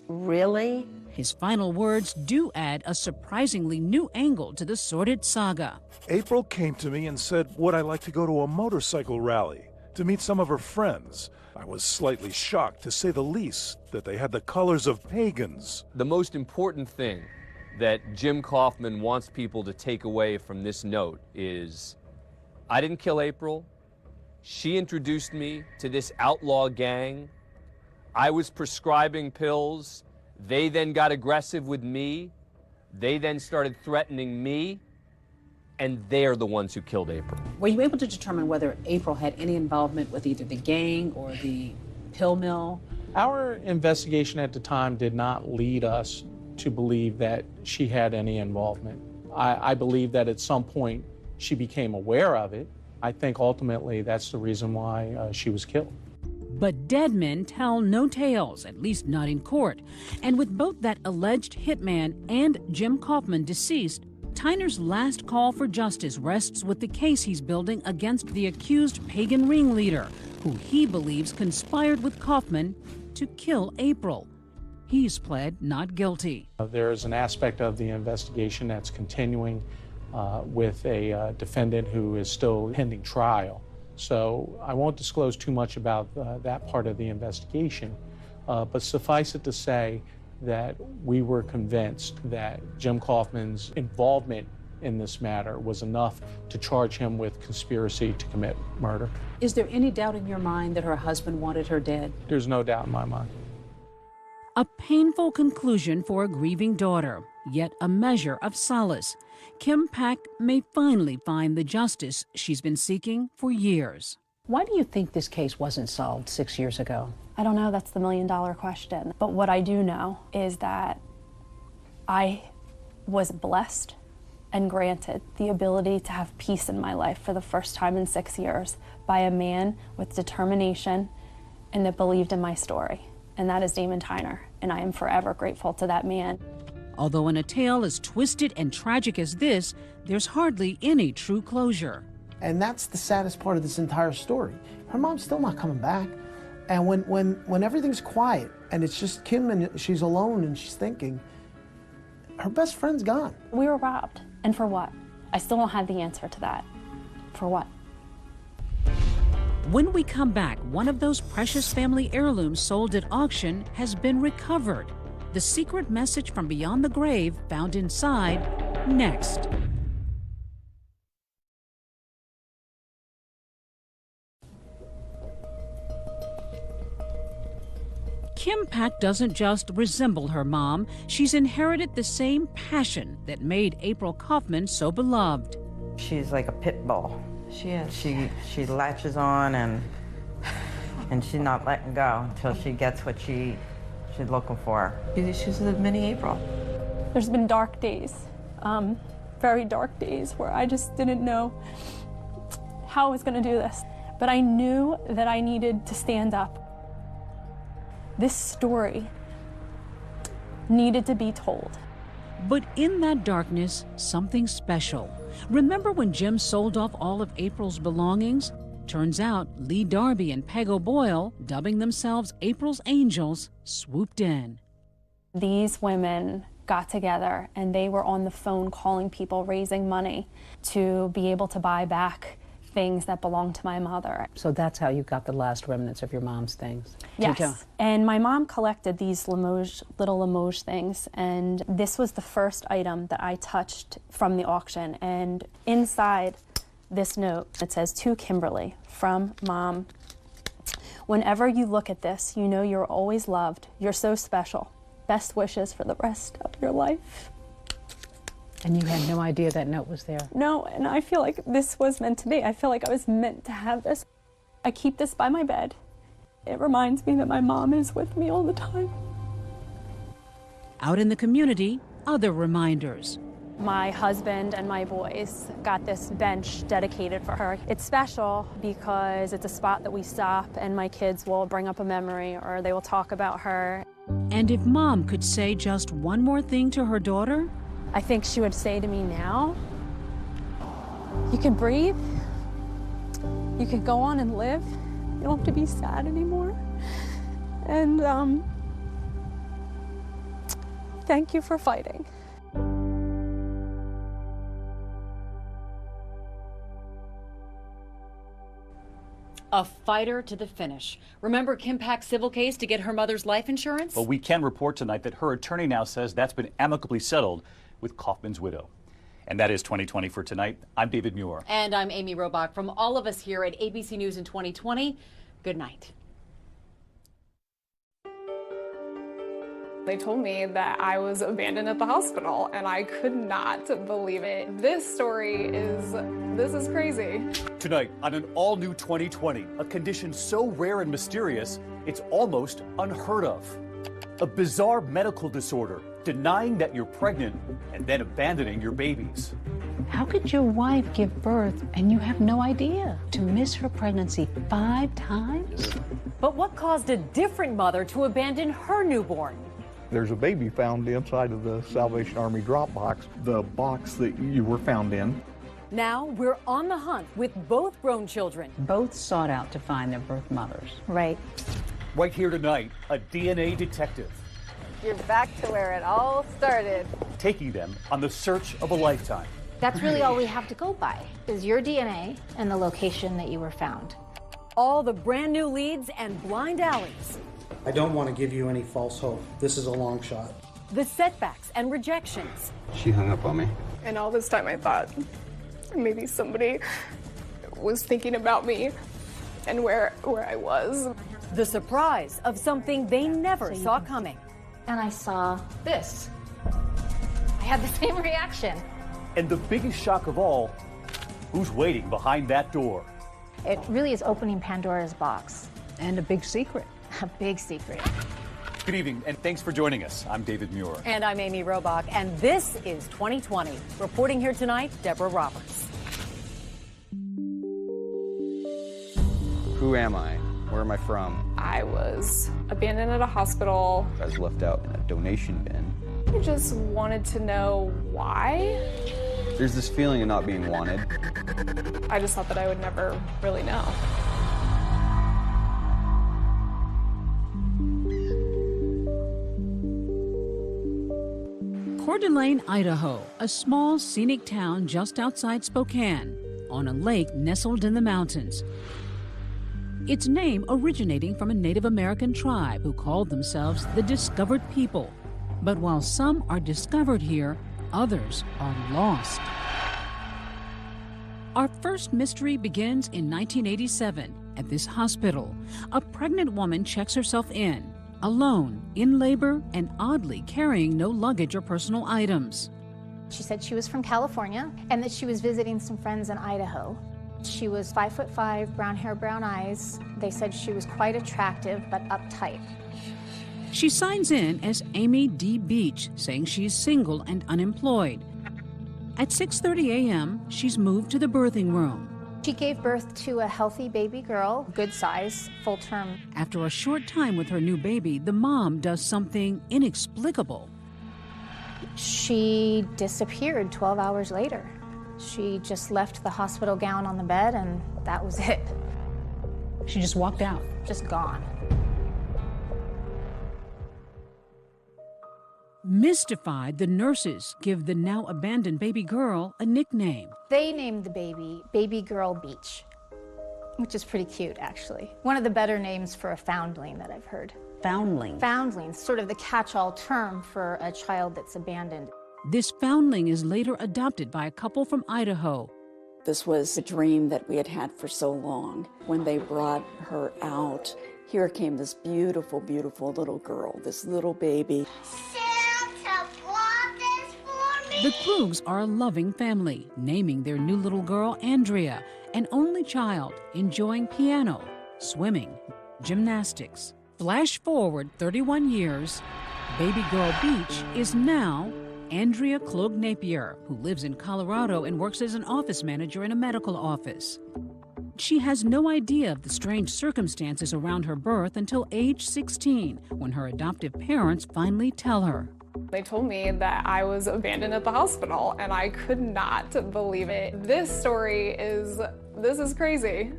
Really? His final words do add a surprisingly new angle to the sordid saga. April came to me and said, would I like to go to a motorcycle rally to meet some of her friends? I was slightly shocked, to say the least, that they had the colors of pagans. The most important thing that Jim Kaufman wants people to take away from this note is, I didn't kill April. She introduced me to this outlaw gang. I was prescribing pills. They then got aggressive with me. They then started threatening me. And they're the ones who killed April. Were you able to determine whether April had any involvement with either the gang or the pill mill? Our investigation at the time did not lead us to believe that she had any involvement. I believe that at some point she became aware of it. I think ultimately that's the reason why she was killed. But dead men tell no tales, at least not in court. And with both that alleged hitman and Jim Kaufman deceased, Tyner's last call for justice rests with the case he's building against the accused pagan ringleader, who he believes conspired with Kaufman to kill April. He's pled not guilty. There is an aspect of the investigation that's continuing with a defendant who is still pending trial. So I won't disclose too much about that part of the investigation, but suffice it to say that we were convinced that Jim Kaufman's involvement in this matter was enough to charge him with conspiracy to commit murder. Is there any doubt in your mind that her husband wanted her dead? There's no doubt in my mind. A painful conclusion for a grieving daughter, yet a measure of solace. Kim Pack may finally find the justice she's been seeking for years. Why do you think this case wasn't solved 6 years ago? I don't know, that's the million-dollar question. But what I do know is that I was blessed and granted the ability to have peace in my life for the first time in 6 years by a man with determination and that believed in my story. And that is Damon Tyner, and I am forever grateful to that man. Although in a tale as twisted and tragic as this, there's hardly any true closure. And that's the saddest part of this entire story. Her mom's still not coming back. And when everything's quiet and it's just Kim and she's alone and she's thinking, her best friend's gone. We were robbed. And for what? I still don't have the answer to that. For what? When we come back, one of those precious family heirlooms sold at auction has been recovered. The secret message from beyond the grave found inside, next. Kim Pack doesn't just resemble her mom, she's inherited the same passion that made April Kaufman so beloved. She's like a pit bull. She is. She latches on and she's not letting go until she gets what she's looking for. She's the mini April. There's been dark days, very dark days, where I just didn't know how I was going to do this. But I knew that I needed to stand up. This story needed to be told. But in that darkness, something special. Remember when Jim sold off all of April's belongings? Turns out Lee Darby and Peg O'Boyle, dubbing themselves April's Angels, swooped in. These women got together and they were on the phone calling people, raising money to be able to buy back things that belonged to my mother. So that's how you got the last remnants of your mom's things? Yes, and my mom collected these little Limoges things, and this was the first item that I touched from the auction. And inside this note, it says, "To Kimberly, from Mom. Whenever you look at this, you know you're always loved. You're so special. Best wishes for the rest of your life." And you had no idea that note was there? No, and I feel like this was meant to be. I feel like I was meant to have this. I keep this by my bed. It reminds me that my mom is with me all the time. Out in the community, other reminders. My husband and my boys got this bench dedicated for her. It's special because it's a spot that we stop and my kids will bring up a memory or they will talk about her. And if Mom could say just one more thing to her daughter? I think she would say to me now, you can breathe, you can go on and live, you don't have to be sad anymore. And thank you for fighting. A fighter to the finish. Remember Kim Pack's civil case to get her mother's life insurance? Well, we can report tonight that her attorney now says that's been amicably settled with Kaufman's widow. And that is 2020 for tonight. I'm David Muir. And I'm Amy Robach. From all of us here at ABC News in 2020, good night. They told me that I was abandoned at the hospital, and I could not believe it. This is crazy. Tonight on an all-new 2020, a condition so rare and mysterious, it's almost unheard of. A bizarre medical disorder, denying that you're pregnant and then abandoning your babies. How could your wife give birth and you have no idea? To miss her pregnancy 5 times? But what caused a different mother to abandon her newborn? There's a baby found inside of the Salvation Army drop box, the box that you were found in. Now we're on the hunt with both grown children. Both sought out to find their birth mothers. Right. Right here tonight, a DNA detective. You're back to where it all started. Taking them on the search of a lifetime. That's really all we have to go by, is your DNA and the location that you were found. All the brand new leads and blind alleys. I don't want to give you any false hope. This is a long shot. The setbacks and rejections. She hung up on me. And all this time I thought maybe somebody was thinking about me and where I was. The surprise of something they never saw coming. And I saw this. I had the same reaction. And the biggest shock of all, who's waiting behind that door? It really is opening Pandora's box. And a big secret. A big secret. Good evening, and thanks for joining us. I'm David Muir. And I'm Amy Robach, and this is 2020. Reporting here tonight, Deborah Roberts. Who am I? Where am I from? I was abandoned at a hospital. I was left out in a donation bin. I just wanted to know why. There's this feeling of not being wanted. I just thought that I would never really know. Coeur d'Alene, Idaho, a small scenic town just outside Spokane, on a lake nestled in the mountains. Its name originating from a Native American tribe who called themselves the Discovered People. But while some are discovered here, others are lost. Our first mystery begins in 1987 at this hospital. A pregnant woman checks herself in. alone, in labor, and oddly carrying no luggage or personal items. She said she was from California and that she was visiting some friends in Idaho. She was 5'5", brown hair, brown eyes. They said she was quite attractive but uptight. She signs in as Amy D. Beach, saying she's single and unemployed. At 6:30 a.m., she's moved to the birthing room. She gave birth to a healthy baby girl, good size, full term. After a short time with her new baby, the mom does something inexplicable. She disappeared 12 hours later. She just left the hospital gown on the bed and that was it. She just walked out. Just gone. Mystified, the nurses give the now abandoned baby girl a nickname. They named the baby Baby Girl Beach, which is pretty cute, actually. One of the better names for a foundling that I've heard. Foundling? Foundling, sort of the catch-all term for a child that's abandoned. This foundling is later adopted by a couple from Idaho. This was a dream that we had had for so long. When they brought her out, here came this beautiful, beautiful little girl, this little baby. The Krugs are a loving family, naming their new little girl Andrea, an only child, enjoying piano, swimming, gymnastics. Flash forward 31 years, baby girl Beach is now Andrea Klug Napier, who lives in Colorado and works as an office manager in a medical office. She has no idea of the strange circumstances around her birth until age 16, when her adoptive parents finally tell her. They told me that I was abandoned at the hospital, and I could not believe it. This is crazy.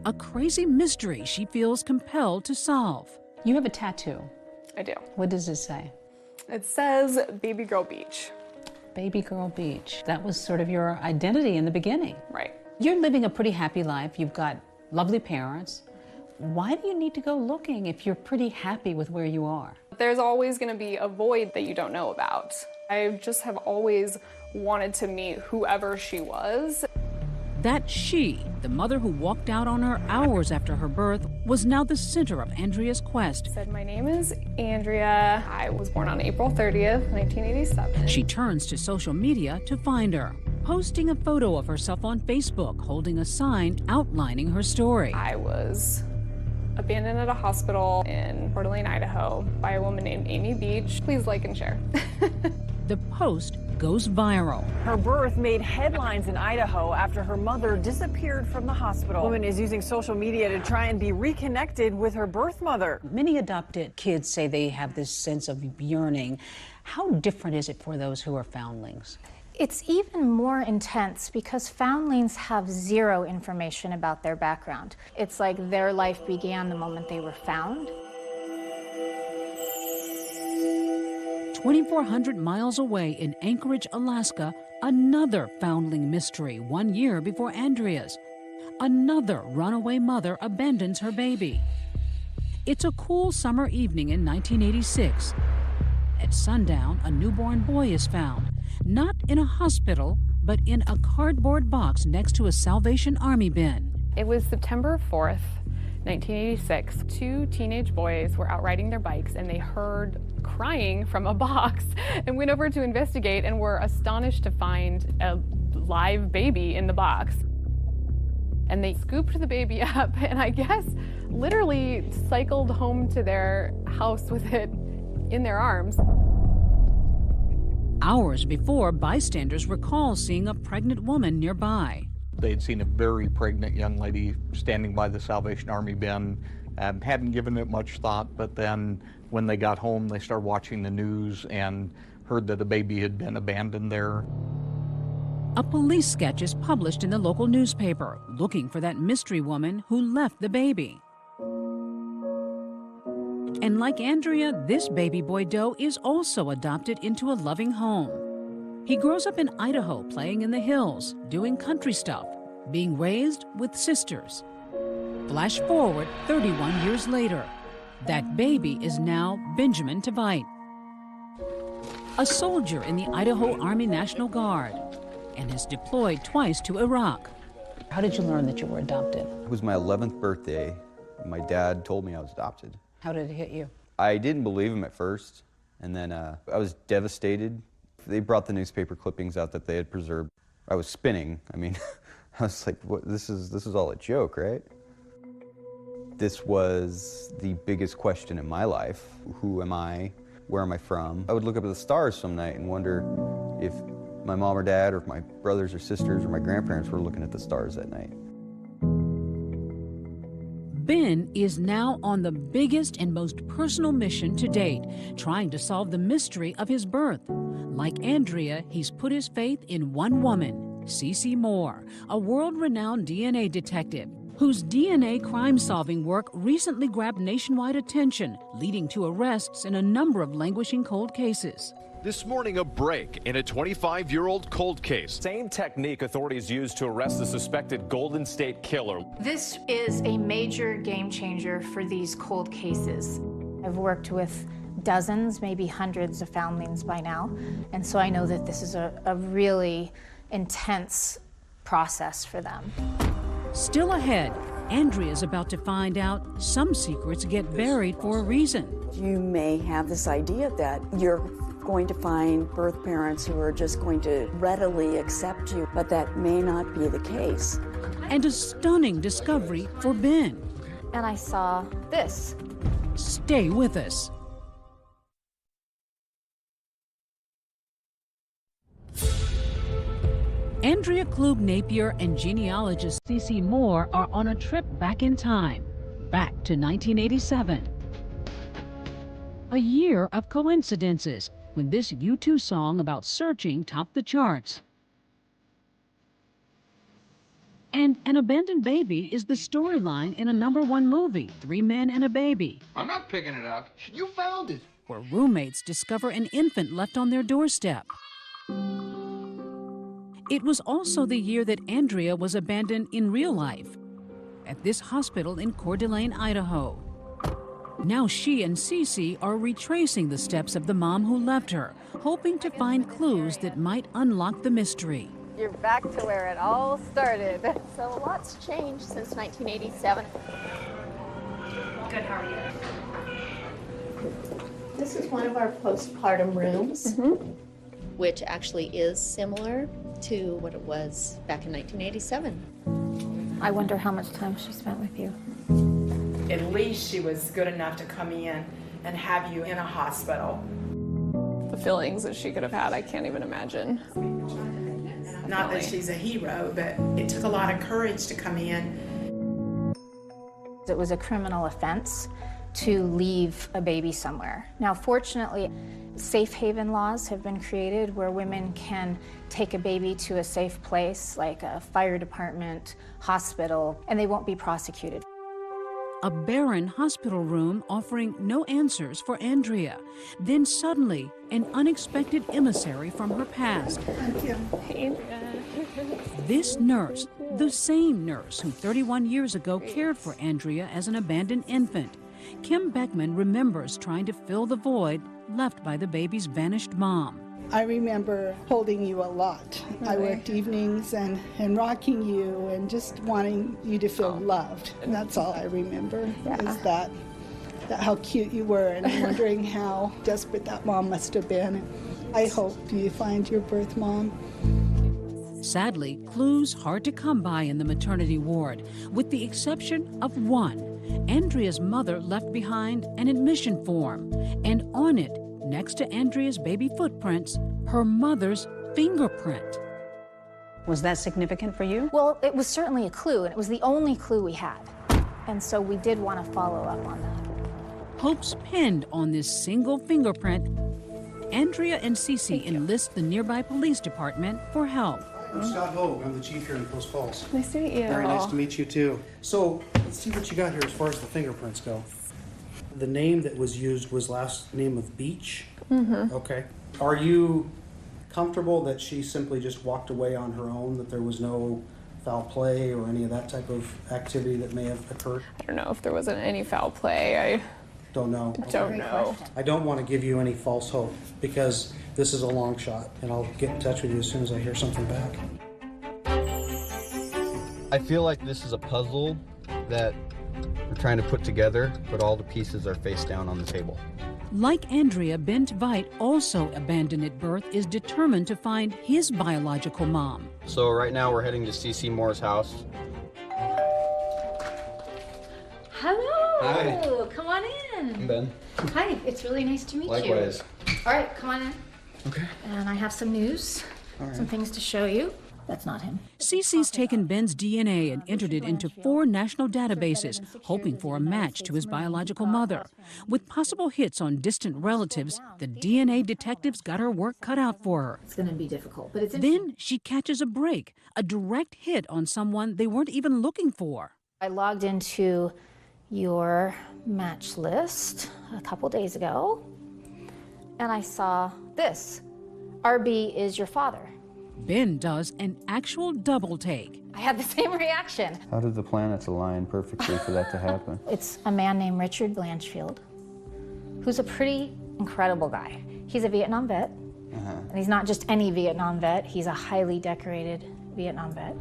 A crazy mystery she feels compelled to solve. You have a tattoo. I do. What does it say? It says Baby Girl Beach. Baby Girl Beach. That was sort of your identity in the beginning. Right. You're living a pretty happy life. You've got lovely parents. Why do you need to go looking if you're pretty happy with where you are? There's always going to be a void that you don't know about. I just have always wanted to meet whoever she was. That she, the mother who walked out on her hours after her birth, was now the center of Andrea's quest. I said, my name is Andrea. I was born on April 30th, 1987. She turns to social media to find her, posting a photo of herself on Facebook, holding a sign outlining her story. I was abandoned at a hospital in Coeur d'Alene, Idaho by a woman named Amy Beach. Please like and share. The post goes viral. Her birth made headlines in Idaho after her mother disappeared from the hospital. The woman is using social media to try and be reconnected with her birth mother. Many adopted kids say they have this sense of yearning. How different is it for those who are foundlings? It's even more intense because foundlings have zero information about their background. It's like their life began the moment they were found. 2,400 miles away in Anchorage, Alaska, another foundling mystery 1 year before Andrea's. Another runaway mother abandons her baby. It's a cool summer evening in 1986. At sundown, a newborn boy is found, not in a hospital, but in a cardboard box next to a Salvation Army bin. It was September 4th, 1986. Two teenage boys were out riding their bikes and they heard crying from a box and went over to investigate and were astonished to find a live baby in the box. And they scooped the baby up and I guess literally cycled home to their house with it in their arms. Hours before, bystanders recall seeing a pregnant woman nearby. They'd seen a very pregnant young lady standing by the Salvation Army bin, hadn't given it much thought, but then when they got home, they started watching the news and heard that a baby had been abandoned there. A police sketch is published in the local newspaper, looking for that mystery woman who left the baby. And like Andrea, this baby boy Doe is also adopted into a loving home. He grows up in Idaho, playing in the hills, doing country stuff, being raised with sisters. Flash forward 31 years later. That baby is now Benjamin Tveit, a soldier in the Idaho Army National Guard, and has deployed twice to Iraq. How did you learn that you were adopted? It was my 11th birthday. My dad told me I was adopted. How did it hit you? I didn't believe him at first, and then I was devastated. They brought the newspaper clippings out that they had preserved. I was spinning. I mean, I was like, "What? This is all a joke, right?" This was the biggest question in my life. Who am I? Where am I from? I would look up at the stars some night and wonder if my mom or dad or if my brothers or sisters or my grandparents were looking at the stars that night. Ben is now on the biggest and most personal mission to date, trying to solve the mystery of his birth. Like Andrea, he's put his faith in one woman, Cece Moore, a world-renowned DNA detective whose DNA crime-solving work recently grabbed nationwide attention, leading to arrests in a number of languishing cold cases. This morning, a break in a 25-year-old cold case. Same technique authorities used to arrest the suspected Golden State Killer. This is a major game changer for these cold cases. I've worked with dozens, maybe hundreds of foundlings by now, and so I know that this is a really intense process for them. Still ahead, Andrea's about to find out some secrets get buried for a reason. You may have this idea that you're going to find birth parents who are just going to readily accept you, but that may not be the case. And a stunning discovery for Ben. And I saw this. Stay with us. Andrea Klug Napier and genealogist Cece Moore are on a trip back in time, back to 1987. A year of coincidences, when this U2 song about searching topped the charts. And an abandoned baby is the storyline in a #1 movie, 3 Men and a Baby. I'm not picking it up. You found it. Where roommates discover an infant left on their doorstep. It was also the year that Andrea was abandoned in real life at this hospital in Coeur d'Alene, Idaho. Now she and Cece are retracing the steps of the mom who left her, hoping to find clues that might unlock the mystery. You're back to where it all started. So a lot's changed since 1987. Good, how are you? This is one of our postpartum rooms, which actually is similar to what it was back in 1987. I wonder how much time she spent with you. At least she was good enough to come in and have you in a hospital. The feelings that she could have had, I can't even imagine. Not that she's a hero, but it took a lot of courage to come in. It was a criminal offense to leave a baby somewhere. Now, fortunately, safe haven laws have been created where women can take a baby to a safe place, like a fire department, hospital, and they won't be prosecuted. A barren hospital room offering no answers for Andrea. Then suddenly, an unexpected emissary from her past. This nurse, the same nurse who 31 years ago cared for Andrea as an abandoned infant. Kim Beckman remembers trying to fill the void left by the baby's vanished mom. I remember holding you a lot. I worked evenings and rocking you and just wanting you to feel loved. And that's all I remember, is that how cute you were, and I'm wondering how desperate that mom must have been. I hope you find your birth mom. Sadly, clues hard to come by in the maternity ward, with the exception of one. Andrea's mother left behind an admission form, and on it, next to Andrea's baby footprints, her mother's fingerprint. Was that significant for you? Well, it was certainly a clue, and it was the only clue we had. And so we did want to follow up on that. Hopes pinned on this single fingerprint, Andrea and Cece enlist the nearby police department for help. I'm Scott Hogue. I'm the chief here in Post Falls. Nice to meet you. Very nice to meet you, too. So, let's see what you got here as far as the fingerprints go. The name that was used was last name of Beach. Okay. Are you comfortable that she simply just walked away on her own, that there was no foul play or any of that type of activity that may have occurred? I don't know if there wasn't any foul play. Don't know. Don't know. I don't want to give you any false hope because this is a long shot, and I'll get in touch with you as soon as I hear something back. I feel like this is a puzzle that we're trying to put together, but all the pieces are face down on the table. Like Andrea, Ben Tveit, also abandoned at birth, is determined to find his biological mom. So right now we're heading to C.C. Moore's house. Hello. Hi. Come on in. I'm Ben. Hi. It's really nice to meet Likewise. you. All right, come on in. Okay. And I have some news, some things to show you. That's not him. Cece's taken Ben's DNA and entered it into 4 national databases, hoping for a match to his biological mother. With possible hits on distant relatives, the DNA detectives got her work cut out for her. It's going to be difficult, but it's Then she catches a break, a direct hit on someone they weren't even looking for. I logged into your match list a couple days ago, and I saw this. RB is your father. Ben does an actual double take. I had the same reaction. How did the planets align perfectly for that to happen? It's a man named Richard Blanchfield, who's a pretty incredible guy. He's a Vietnam vet, and he's not just any Vietnam vet, he's a highly decorated Vietnam vet.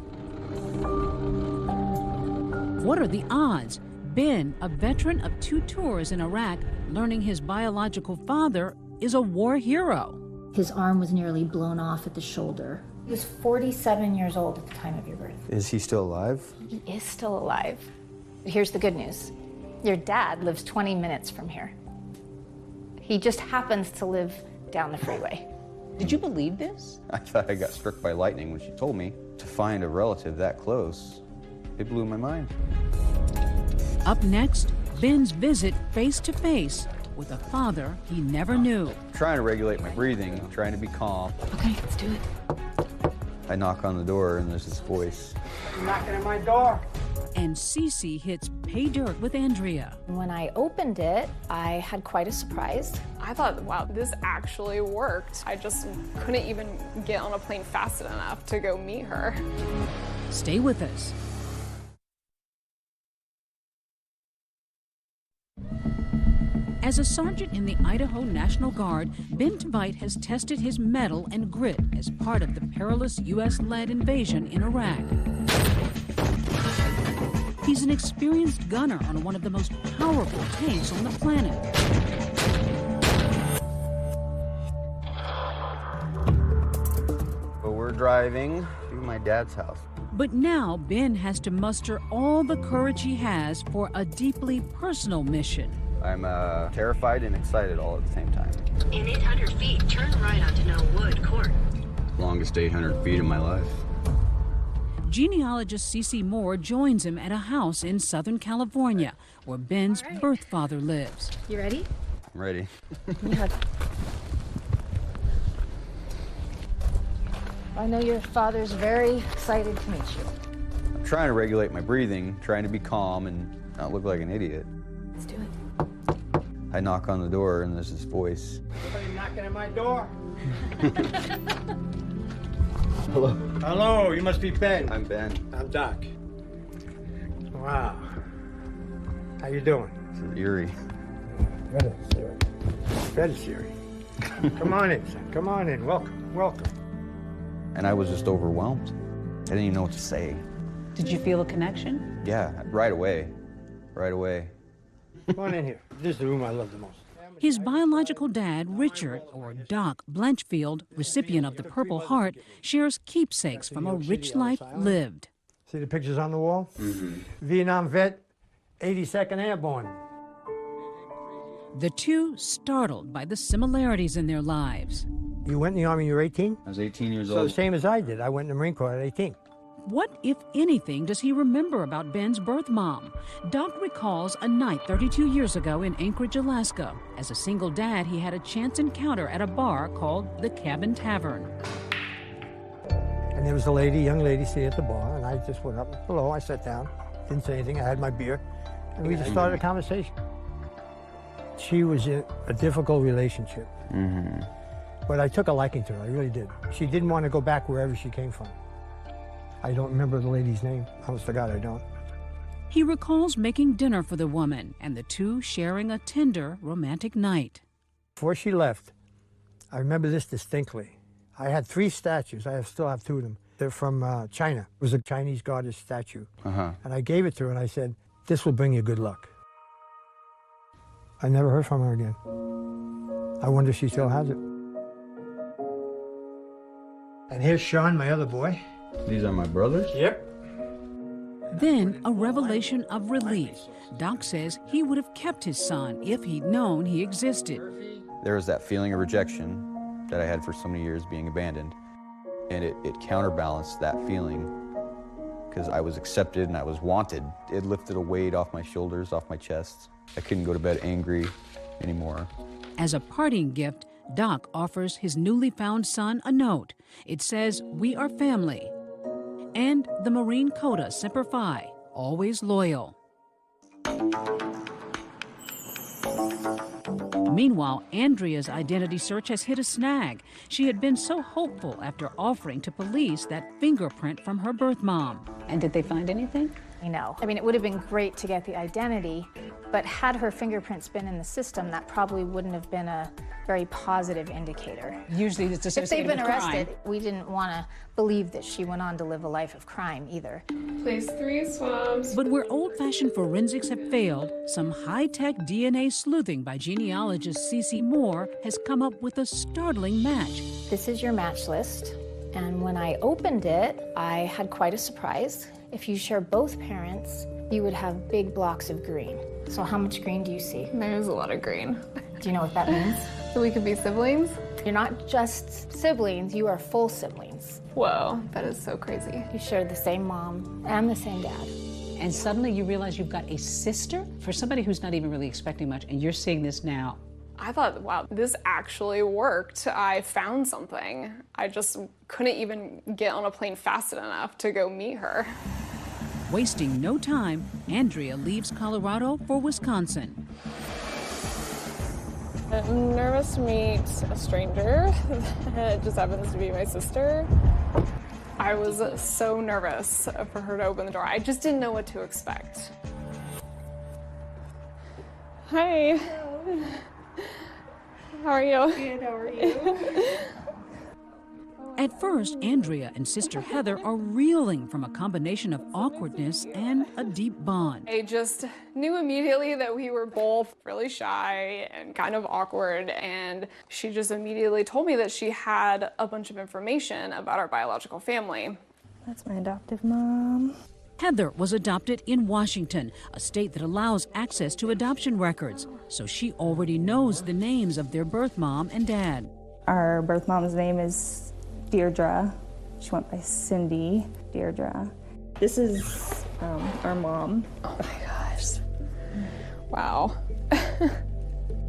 What are the odds? Ben, a veteran of 2 tours in Iraq, learning his biological father is a war hero. His arm was nearly blown off at the shoulder. He was 47 years old at the time of your birth. Is he still alive? He is still alive. Here's the good news. Your dad lives 20 minutes from here. He just happens to live down the freeway. Did you believe this? I thought I got struck by lightning when she told me. To find a relative that close, it blew my mind. Up next, Ben's visit face-to-face with a father he never knew. I'm trying to regulate my breathing, trying to be calm. Okay, let's do it. I knock on the door and there's this voice. You're knocking at my door. And Cece hits pay dirt with Andrea. When I opened it, I had quite a surprise. I thought, wow, this actually worked. I just couldn't even get on a plane fast enough to go meet her. Stay with us. As a sergeant in the Idaho National Guard, Ben Tveit has tested his mettle and grit as part of the perilous U.S.-led invasion in Iraq. He's an experienced gunner on one of the most powerful tanks on the planet. Well, we're driving to my dad's house. But now Ben has to muster all the courage he has for a deeply personal mission. I'm terrified and excited all at the same time. In 800 feet, turn right onto No Wood Court. Longest 800 feet of my life. Genealogist C.C. Moore joins him at a house in Southern California, where Ben's birth father lives. You ready? I'm ready. I know your father's very excited to meet you. I'm trying to regulate my breathing, trying to be calm and not look like an idiot. Let's do it. I knock on the door and there's this voice. Somebody knocking at my door. Hello. Hello, you must be Ben. I'm Ben. I'm Doc. Wow. How you doing? This is eerie. Very serious. Come on in, son. Come on in. Welcome. Welcome. And I was just overwhelmed. I didn't even know what to say. Did you feel a connection? Yeah, right away. Right away. Come on in here. This is the room I love the most. His biological dad, Richard, or Doc Blanchfield, recipient of the Purple Heart, shares keepsakes from a rich life lived. See the pictures on the wall? Mm-hmm. Vietnam vet, 82nd Airborne. The two startled by the similarities in their lives. You went in the Army, you were 18? I was 18 years So old. the same as I did. I went in the Marine Corps at 18. What, if anything, does he remember about Ben's birth mom? Doc recalls a night 32 years ago in Anchorage, Alaska. As a single dad, he had a chance encounter at a bar called the Cabin Tavern. And there was a young lady sitting at the bar, and I just went up. Hello, I sat down. Didn't say anything. I had my beer. And we just started a conversation. She was in a difficult relationship. Mm-hmm. But I took a liking to her, I really did. She didn't want to go back wherever she came from. I don't remember the lady's name. Honest to God, I don't. He recalls making dinner for the woman and the two sharing a tender, romantic night. Before she left, I remember this distinctly. I had 3 statues. I still have 2 of them. They're from China. It was a Chinese goddess statue. Uh-huh. And I gave it to her and I said, This will bring you good luck. I never heard from her again. I wonder if she still has it. And here's Sean, my other boy. These are my brothers? Yep. Then a revelation of relief. Doc says he would have kept his son if he'd known he existed. There was that feeling of rejection that I had for so many years being abandoned. And it counterbalanced that feeling because I was accepted and I was wanted. It lifted a weight off my shoulders, off my chest. I couldn't go to bed angry anymore. As a parting gift, Doc offers his newly found son a note. It says, "We are family." And the Marine coda Semper Fi, always loyal. Meanwhile, Andrea's identity search has hit a snag. She had been so hopeful after offering to police that fingerprint from her birth mom. And did they find anything? No. I mean, it would have been great to get the identity, but had her fingerprints been in the system, that probably wouldn't have been a very positive indicator. Usually it's associated If they'd been with arrested, crime. we didn't want to believe that she went on to live a life of crime either. Place 3 swabs. But where old-fashioned forensics have failed, some high-tech DNA sleuthing by genealogist Cece Moore has come up with a startling match. This is your match list, and when I opened it, I had quite a surprise. If you share both parents, you would have big blocks of green. So how much green do you see? There's a lot of green. Do you know what that means? So we could be siblings? You're not just siblings, you are full siblings. Whoa, that is so crazy. You share the same mom and the same dad. And suddenly you realize you've got a sister? For somebody who's not even really expecting much, and you're seeing this now. I thought, wow, this actually worked. I found something. I just couldn't even get on a plane fast enough to go meet her. Wasting no time, Andrea leaves Colorado for Wisconsin. I'm nervous to meet a stranger. It just happens to be my sister. I was so nervous for her to open the door. I just didn't know what to expect. Hi. How are you? Good, how are you? At first, Andrea and sister Heather are reeling from a combination of awkwardness and a deep bond. I just knew immediately that we were both really shy and kind of awkward, and she just immediately told me that she had a bunch of information about our biological family. That's my adoptive mom. Heather was adopted in Washington, a state that allows access to adoption records, so she already knows the names of their birth mom and dad. Our birth mom's name is Deirdre. She went by Cindy. Deirdre. This is our mom. Oh my gosh. Wow.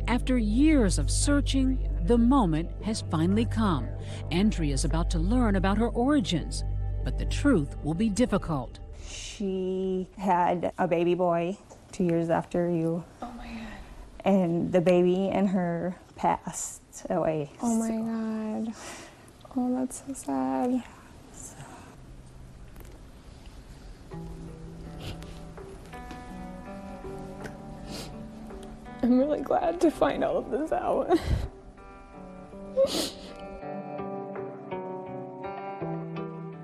After years of searching, the moment has finally come. Andrea's about to learn about her origins, but the truth will be difficult. She had a baby boy 2 years after you. Oh my God. And the baby and her passed away. Oh my God. Oh, that's so sad. I'm really glad to find all of this out.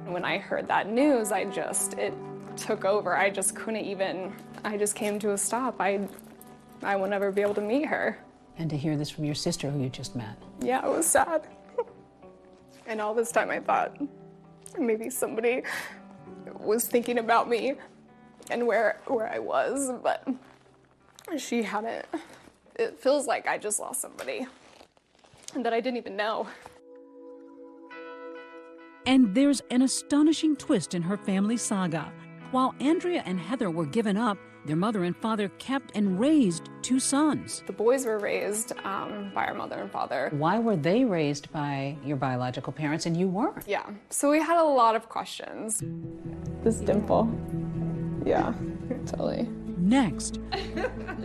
When I heard that news, it took over. I just couldn't even, I just came to a stop. I would never be able to meet her. And to hear this from your sister who you just met. Yeah, it was sad. And all this time I thought maybe somebody was thinking about me and where I was, but she hadn't. It feels like I just lost somebody that I didn't even know. And there's an astonishing twist in her family saga. While Andrea and Heather were given up, their mother and father kept and raised 2 sons. The boys were raised by our mother and father. Why were they raised by your biological parents and you weren't? Yeah, so we had a lot of questions. This dimple. Yeah, totally. Next,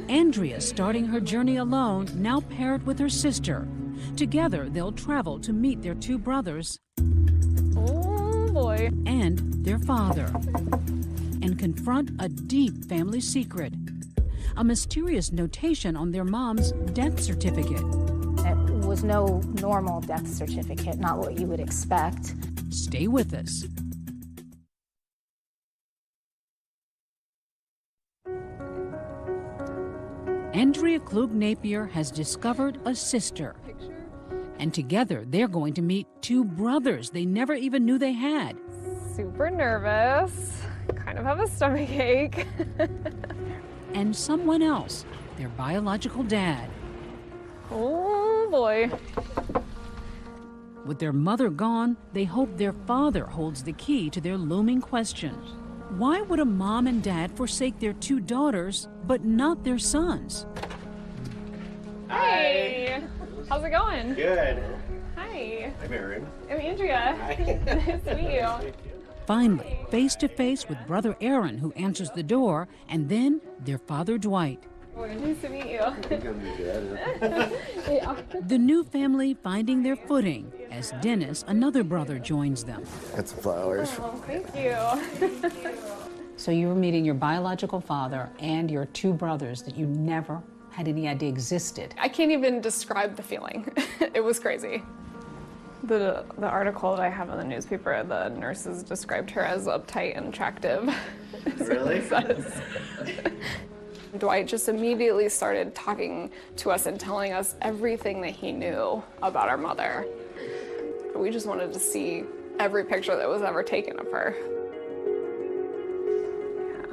Andrea starting her journey alone, now paired with her sister. Together, they'll travel to meet their 2 brothers. Oh boy. And their father. And confront a deep family secret. A mysterious notation on their mom's death certificate. It was no normal death certificate, not what you would expect. Stay with us. Andrea Klug Napier has discovered a sister. And together they're going to meet two brothers they never even knew they had. Super nervous, kind of have a stomach ache. And someone else, their biological dad. Oh boy. With their mother gone, they hope their father holds the key to their looming questions. Why would a mom and dad forsake their two daughters, but not their sons? Hey, how's it going? Good. Hi. I'm Aaron. I'm Andrea. Nice to meet you. Finally, face to face with brother Aaron, who answers the door, and then their father Dwight. Nice to meet you. I think I'm your dad. Yeah. The new family finding their footing as Dennis, another brother, joins them. Got some flowers. Oh, thank you. So you were meeting your biological father and your two brothers that you never had any idea existed. I can't even describe the feeling. It was crazy. The article that I have in the newspaper, the nurses described her as uptight and attractive. Really? Dwight just immediately started talking to us and telling us everything that he knew about our mother. We just wanted to see every picture that was ever taken of her.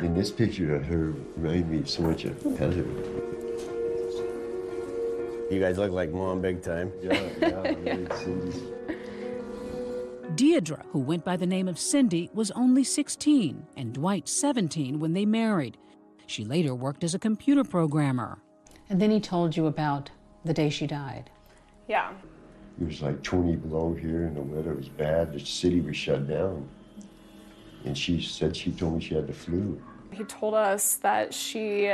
And this picture of her reminded me so much of Heather. You guys look like Mom big time. Yeah. Deirdre, who went by the name of Cindy, was only 16 and Dwight 17 when they married. She later worked as a computer programmer. And then he told you about the day she died. Yeah. It was like 20 below here and the weather was bad. The city was shut down. And she told me she had the flu. He told us that she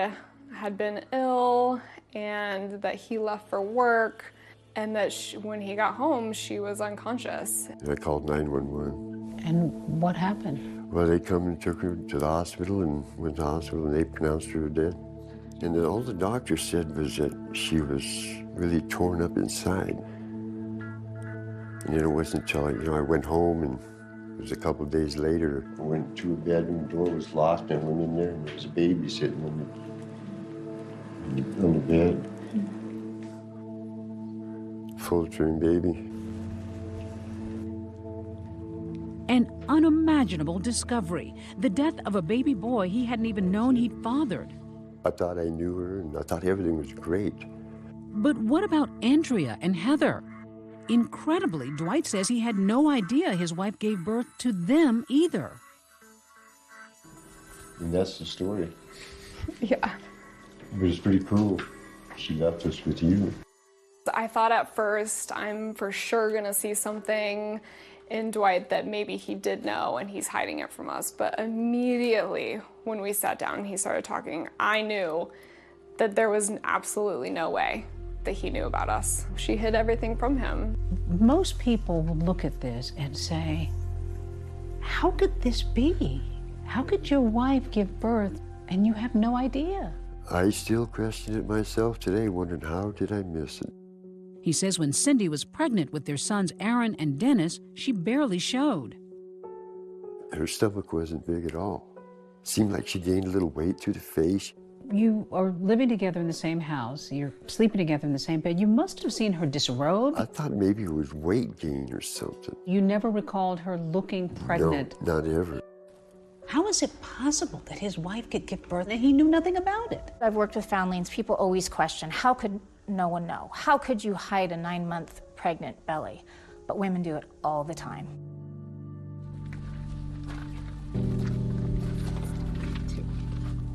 had been ill and that he left for work and that when he got home, she was unconscious. And I called 911. And what happened? Well, they come and took her to the hospital and went to the hospital and they pronounced her dead. And then all the doctor said was that she was really torn up inside. And then it wasn't until, I went home and it was a couple of days later. I went to a bedroom, the door was locked, and I went in there and there was a baby sitting on the bed. Full-term baby. An unimaginable discovery, the death of a baby boy he hadn't even known he'd fathered. I thought I knew her and I thought everything was great. But what about Andrea and Heather? Incredibly, Dwight says he had no idea his wife gave birth to them either. And that's the story. Yeah. But it's pretty cool. She left us with you. I thought at first I'm for sure gonna see something in Dwight that maybe he did know and he's hiding it from us. But immediately when we sat down and he started talking, I knew that there was absolutely no way that he knew about us. She hid everything from him. Most people will look at this and say, how could this be? How could your wife give birth and you have no idea? I still question it myself today, wondering how did I miss it? He says when Cindy was pregnant with their sons Aaron and Dennis, she barely showed. Her stomach wasn't big at all. Seemed like she gained a little weight to the face. You are living together in the same house. You're sleeping together in the same bed. You must have seen her disrobe. I thought maybe it was weight gain or something. You never recalled her looking pregnant? No, not ever. How is it possible that his wife could give birth and he knew nothing about it? I've worked with foundlings. People always question, how could no one know? How could you hide a 9-month pregnant belly? But women do it all the time.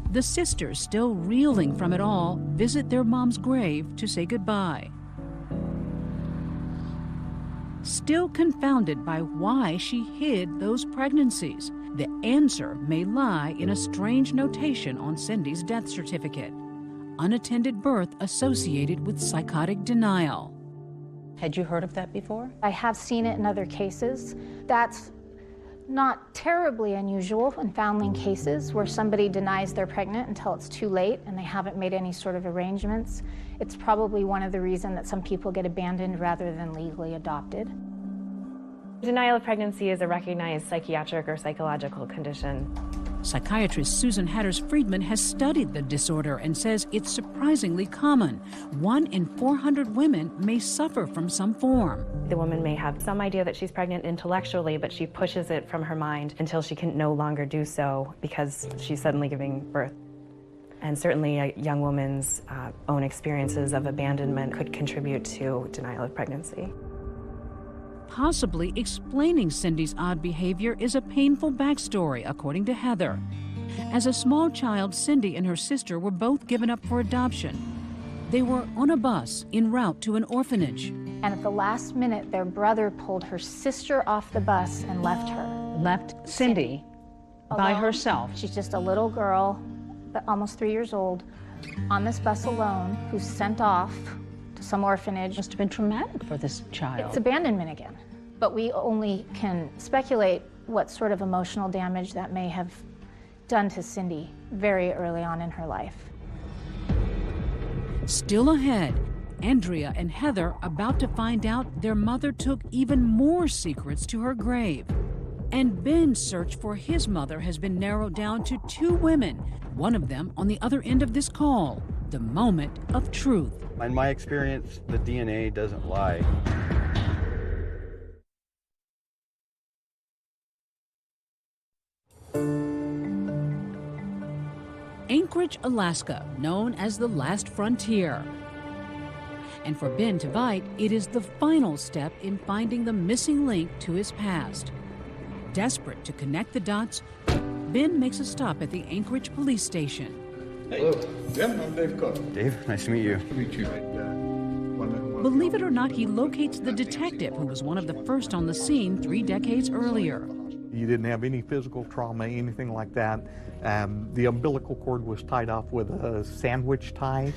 The sisters, still reeling from it all, visit their mom's grave to say goodbye. Still confounded by why she hid those pregnancies, the answer may lie in a strange notation on Cindy's death certificate. Unattended birth associated with psychotic denial. Had you heard of that before? I have seen it in other cases. That's not terribly unusual in foundling cases where somebody denies they're pregnant until it's too late and they haven't made any sort of arrangements. It's probably one of the reasons that some people get abandoned rather than legally adopted. Denial of pregnancy is a recognized psychiatric or psychological condition. Psychiatrist Susan Hatters-Friedman has studied the disorder and says it's surprisingly common. 1 in 400 women may suffer from some form. The woman may have some idea that she's pregnant intellectually, but she pushes it from her mind until she can no longer do so because she's suddenly giving birth. And certainly a young woman's own experiences of abandonment could contribute to denial of pregnancy. Possibly explaining Cindy's odd behavior is a painful backstory, according to Heather. As a small child, Cindy and her sister were both given up for adoption. They were on a bus en route to an orphanage. And at the last minute, their brother pulled her sister off the bus and left her. Left Cindy by Alone. herself. She's just a little girl, almost 3 years old, on this bus alone, who's sent off to some orphanage. Must have been traumatic for this child. It's abandonment again. But we only can speculate what sort of emotional damage that may have done to Cindy very early on in her life. Still ahead, Andrea and Heather about to find out their mother took even more secrets to her grave. And Ben's search for his mother has been narrowed down to 2 women, one of them on the other end of this call, the moment of truth. In my experience, the DNA doesn't lie. Anchorage, Alaska, known as the last frontier. And for Ben Tveit, it is the final step in finding the missing link to his past. Desperate to connect the dots, Ben makes a stop at the Anchorage police station. Hello. Yeah, I'm Dave Cook. Dave, nice to meet you. To meet you. Believe it or not, he locates the detective who was one of the first on the scene 3 decades earlier. You didn't have any physical trauma, anything like that. The umbilical cord was tied off with a sandwich tie.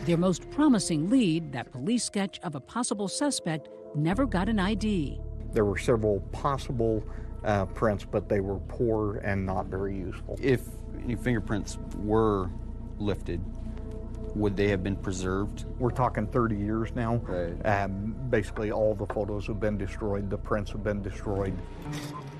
Their most promising lead, that police sketch of a possible suspect, never got an ID. There were several possible prints, but they were poor and not very useful. If any fingerprints were lifted, would they have been preserved? We're talking 30 years now. Right. Basically all the photos have been destroyed, the prints have been destroyed.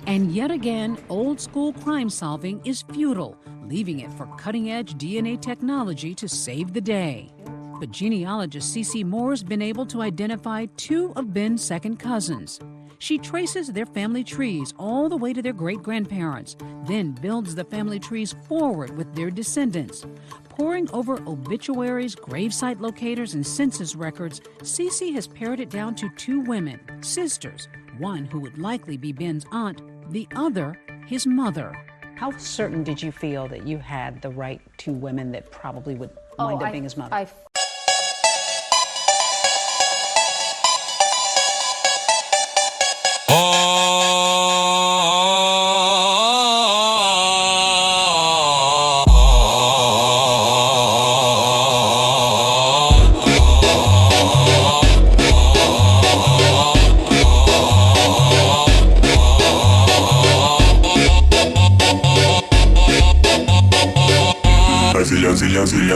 And yet again, old school crime solving is futile, leaving it for cutting-edge DNA technology to save the day. But genealogist Cece Moore's been able to identify 2 of Ben's second cousins. She traces their family trees all the way to their great-grandparents, then builds the family trees forward with their descendants. Poring over obituaries, gravesite locators, and census records, Cece has pared it down to 2 women, sisters, one who would likely be Ben's aunt, the other his mother. How certain did you feel that you had the right 2 women that probably would wind up being his mother?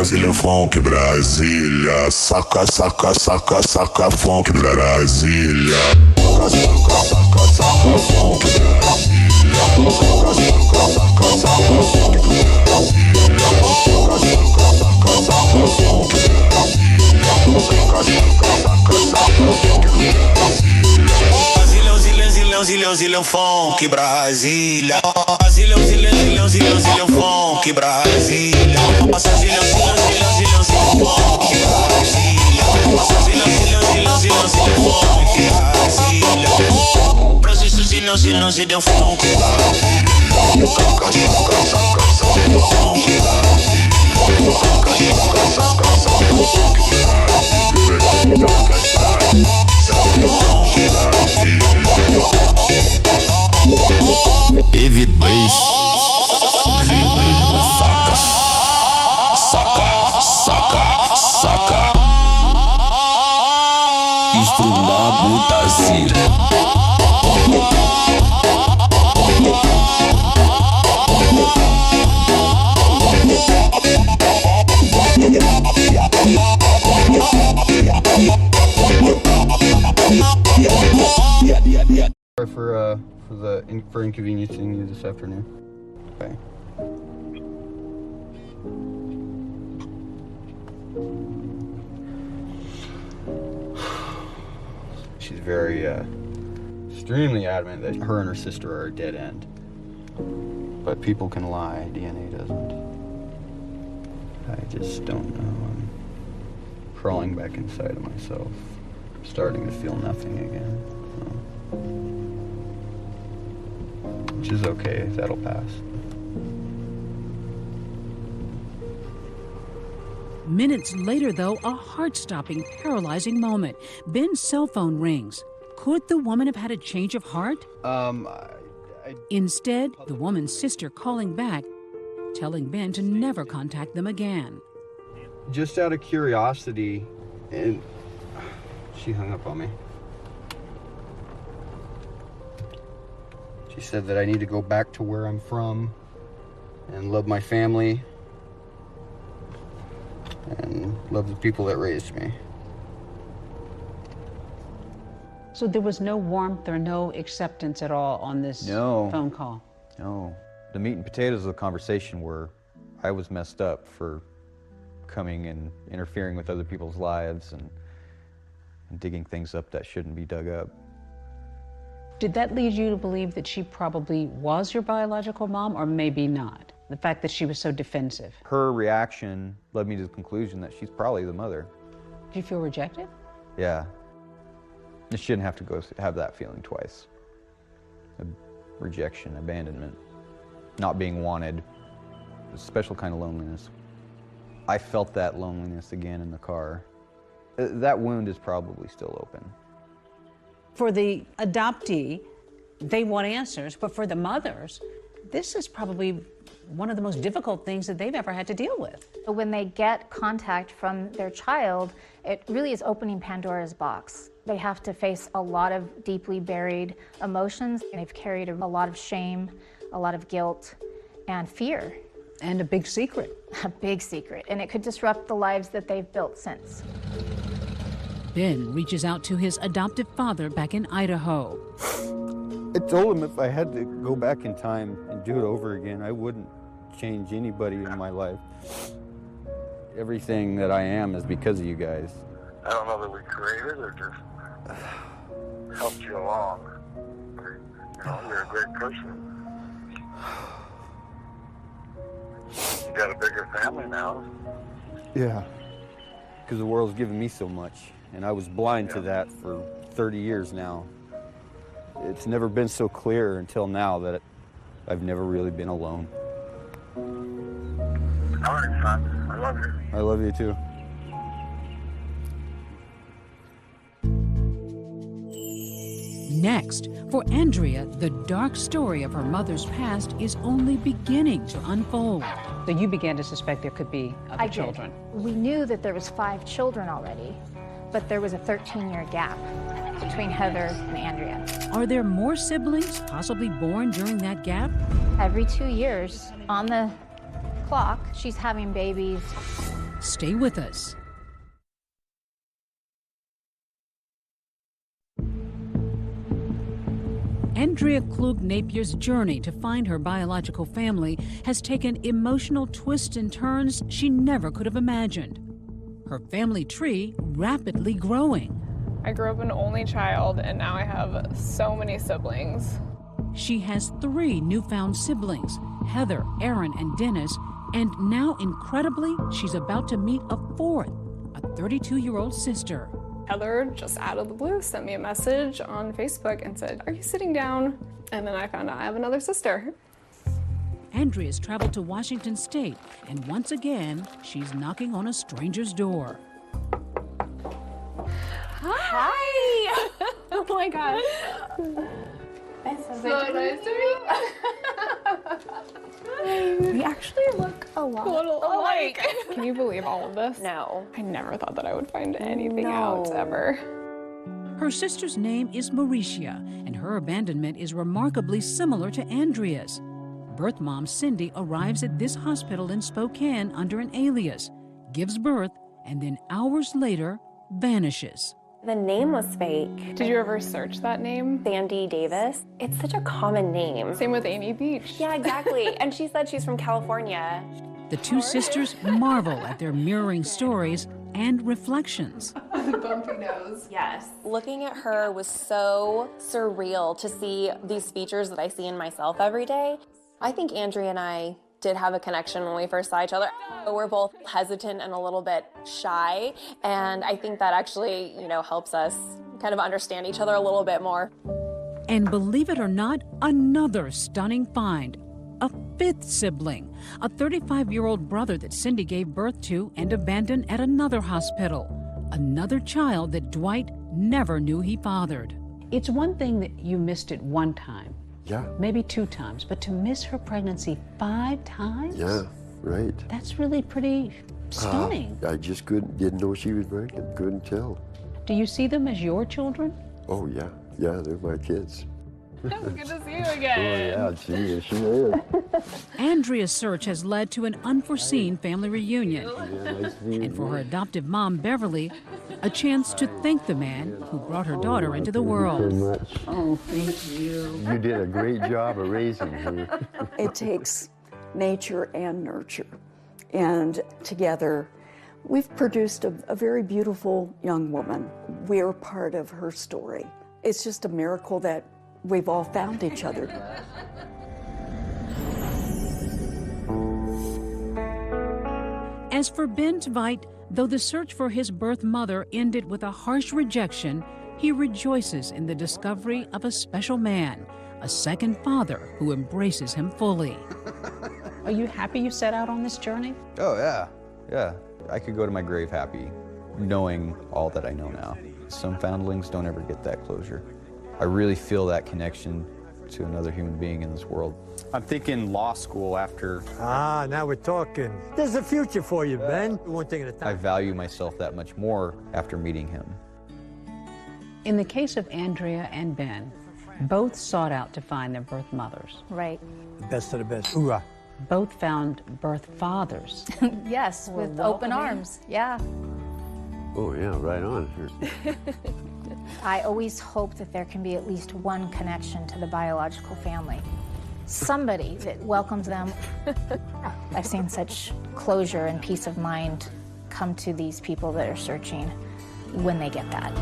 Brasília, funk, Brasília. Saca, saca, saca, saca, funk, Brasília. Saca, saca, saca, saca, funk, Brasília. Saca, saca, saca, saca, funk, Brasília. Saca, saca, saca, saca, funk, Brasília. Saca, saca, saca, saca, funk, Brasília. Zilhão, funk, Brasília. Zilhão, funk, Brasília. Passa zilhão, funk, Brasília. Passa zilhão, funk, Brasília. Processo zilhão, funk, Brasília. Saca, saca, saca, saca, funk, Brasília. Saca, saca, saca, saca, funk, Brasília. David Bass. Saca, saca, saca, saca. Instrumento Brasília. Sorry for inconveniencing you this afternoon. Okay. She's very, extremely adamant that her and her sister are a dead end. But people can lie, DNA doesn't. I just don't know. I'm crawling back inside of myself, starting to feel nothing again. So. Which is okay, that'll pass. Minutes later, though, a heart-stopping, paralyzing moment. Ben's cell phone rings. Could the woman have had a change of heart? Instead, the woman's sister calling back, telling Ben to never contact them again. Just out of curiosity, and she hung up on me. She said that I need to go back to where I'm from and love my family and love the people that raised me. So there was no warmth or no acceptance at all on this phone call? No. The meat and potatoes of the conversation were I was messed up for coming and interfering with other people's lives and digging things up that shouldn't be dug up. Did that lead you to believe that she probably was your biological mom, or maybe not? The fact that she was so defensive. Her reaction led me to the conclusion that she's probably the mother. Did you feel rejected? Yeah. You shouldn't have to have that feeling twice. Rejection, abandonment, not being wanted, a special kind of loneliness. I felt that loneliness again in the car. That wound is probably still open. For the adoptee, they want answers, but for the mothers, this is probably one of the most difficult things that they've ever had to deal with. When they get contact from their child, it really is opening Pandora's box. They have to face a lot of deeply buried emotions. They've carried a lot of shame, a lot of guilt, and fear. And a big secret. A big secret, and it could disrupt the lives that they've built since. Ben reaches out to his adoptive father back in Idaho. I told him if I had to go back in time and do it over again, I wouldn't change anybody in my life. Everything that I am is because of you guys. I don't know that we created or just helped you along. You know, you're a great person. You got a bigger family now. Yeah, because the world's given me so much, and I was blind to that for 30 years now. It's never been so clear until now that I've never really been alone. All right, son. I love you. I love you too. Next, for Andrea, the dark story of her mother's past is only beginning to unfold. So you began to suspect there could be other children. We knew that there was 5 children already, but there was a 13-year gap between Heather and Andrea. Are there more siblings possibly born during that gap? Every 2 years, on the clock, she's having babies. Stay with us. Andrea Klug Napier's journey to find her biological family has taken emotional twists and turns she never could have imagined. Her family tree rapidly growing. I grew up an only child, and now I have so many siblings. She has 3 newfound siblings, Heather, Aaron, and Dennis, and now, incredibly, she's about to meet a 4th, a 32-year-old sister. Heather, just out of the blue, sent me a message on Facebook and said, "Are you sitting down?" And then I found out I have another sister. Andrea's traveled to Washington State, and once again, she's knocking on a stranger's door. Hi! Oh my gosh. So nice to meet you. We actually look a lot alike. Can you believe all of this? No. I never thought that I would find anything out ever. Her sister's name is Mauricia, and her abandonment is remarkably similar to Andrea's. Birth mom Cindy arrives at this hospital in Spokane under an alias, gives birth, and then hours later vanishes. The name was fake. Did you ever search that name? Sandy Davis. It's such a common name. Same with Amy Beach. Yeah, exactly. And she said she's from California. The two sisters marvel at their mirroring stories and reflections. Bumpy nose. Yes. Looking at her was so surreal to see these features that I see in myself every day. I think Andrea and I did have a connection when we first saw each other. We're both hesitant and a little bit shy, and I think that actually, helps us kind of understand each other a little bit more. And believe it or not, another stunning find. A fifth sibling, a 35-year-old brother that Cindy gave birth to and abandoned at another hospital. Another child that Dwight never knew he fathered. It's one thing that you missed it one time. Yeah. Maybe 2 times, but to miss her pregnancy 5 times? Yeah, right. That's really pretty stunning. I just didn't know she was pregnant, couldn't tell. Do you see them as your children? Oh, yeah. Yeah, they're my kids. Good to see you again. Oh, yeah, she is. Andrea's search has led to an unforeseen family reunion. And for her adoptive mom, Beverly, a chance to thank the man who brought her daughter into the world. Oh, thank you. You did a great job of raising her. It takes nature and nurture. And together, we've produced a very beautiful young woman. We're part of her story. It's just a miracle that we've all found each other. As for Ben Tveit, though the search for his birth mother ended with a harsh rejection, he rejoices in the discovery of a special man, a second father who embraces him fully. Are you happy you set out on this journey? Oh, yeah. Yeah. I could go to my grave happy, knowing all that I know now. Some foundlings don't ever get that closure. I really feel that connection to another human being in this world. I'm thinking law school after. Ah, now we're talking. There's a future for you, Ben. One thing at a time. I value myself that much more after meeting him. In the case of Andrea and Ben, both sought out to find their birth mothers. Right. The best of the best. Hoorah. Both found birth fathers. Yes, with open arms. Yeah. Oh, yeah, right on. I always hope that there can be at least one connection to the biological family. Somebody that welcomes them. I've seen such closure and peace of mind come to these people that are searching when they get that.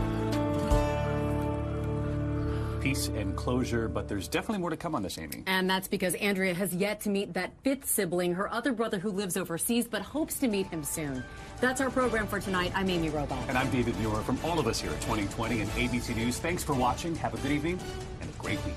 Peace and closure, but there's definitely more to come on this, Amy. And that's because Andrea has yet to meet that fifth sibling, her other brother who lives overseas, but hopes to meet him soon. That's our program for tonight. I'm Amy Robach. And I'm David Muir. From all of us here at 2020 and ABC News, thanks for watching. Have a good evening and a great week.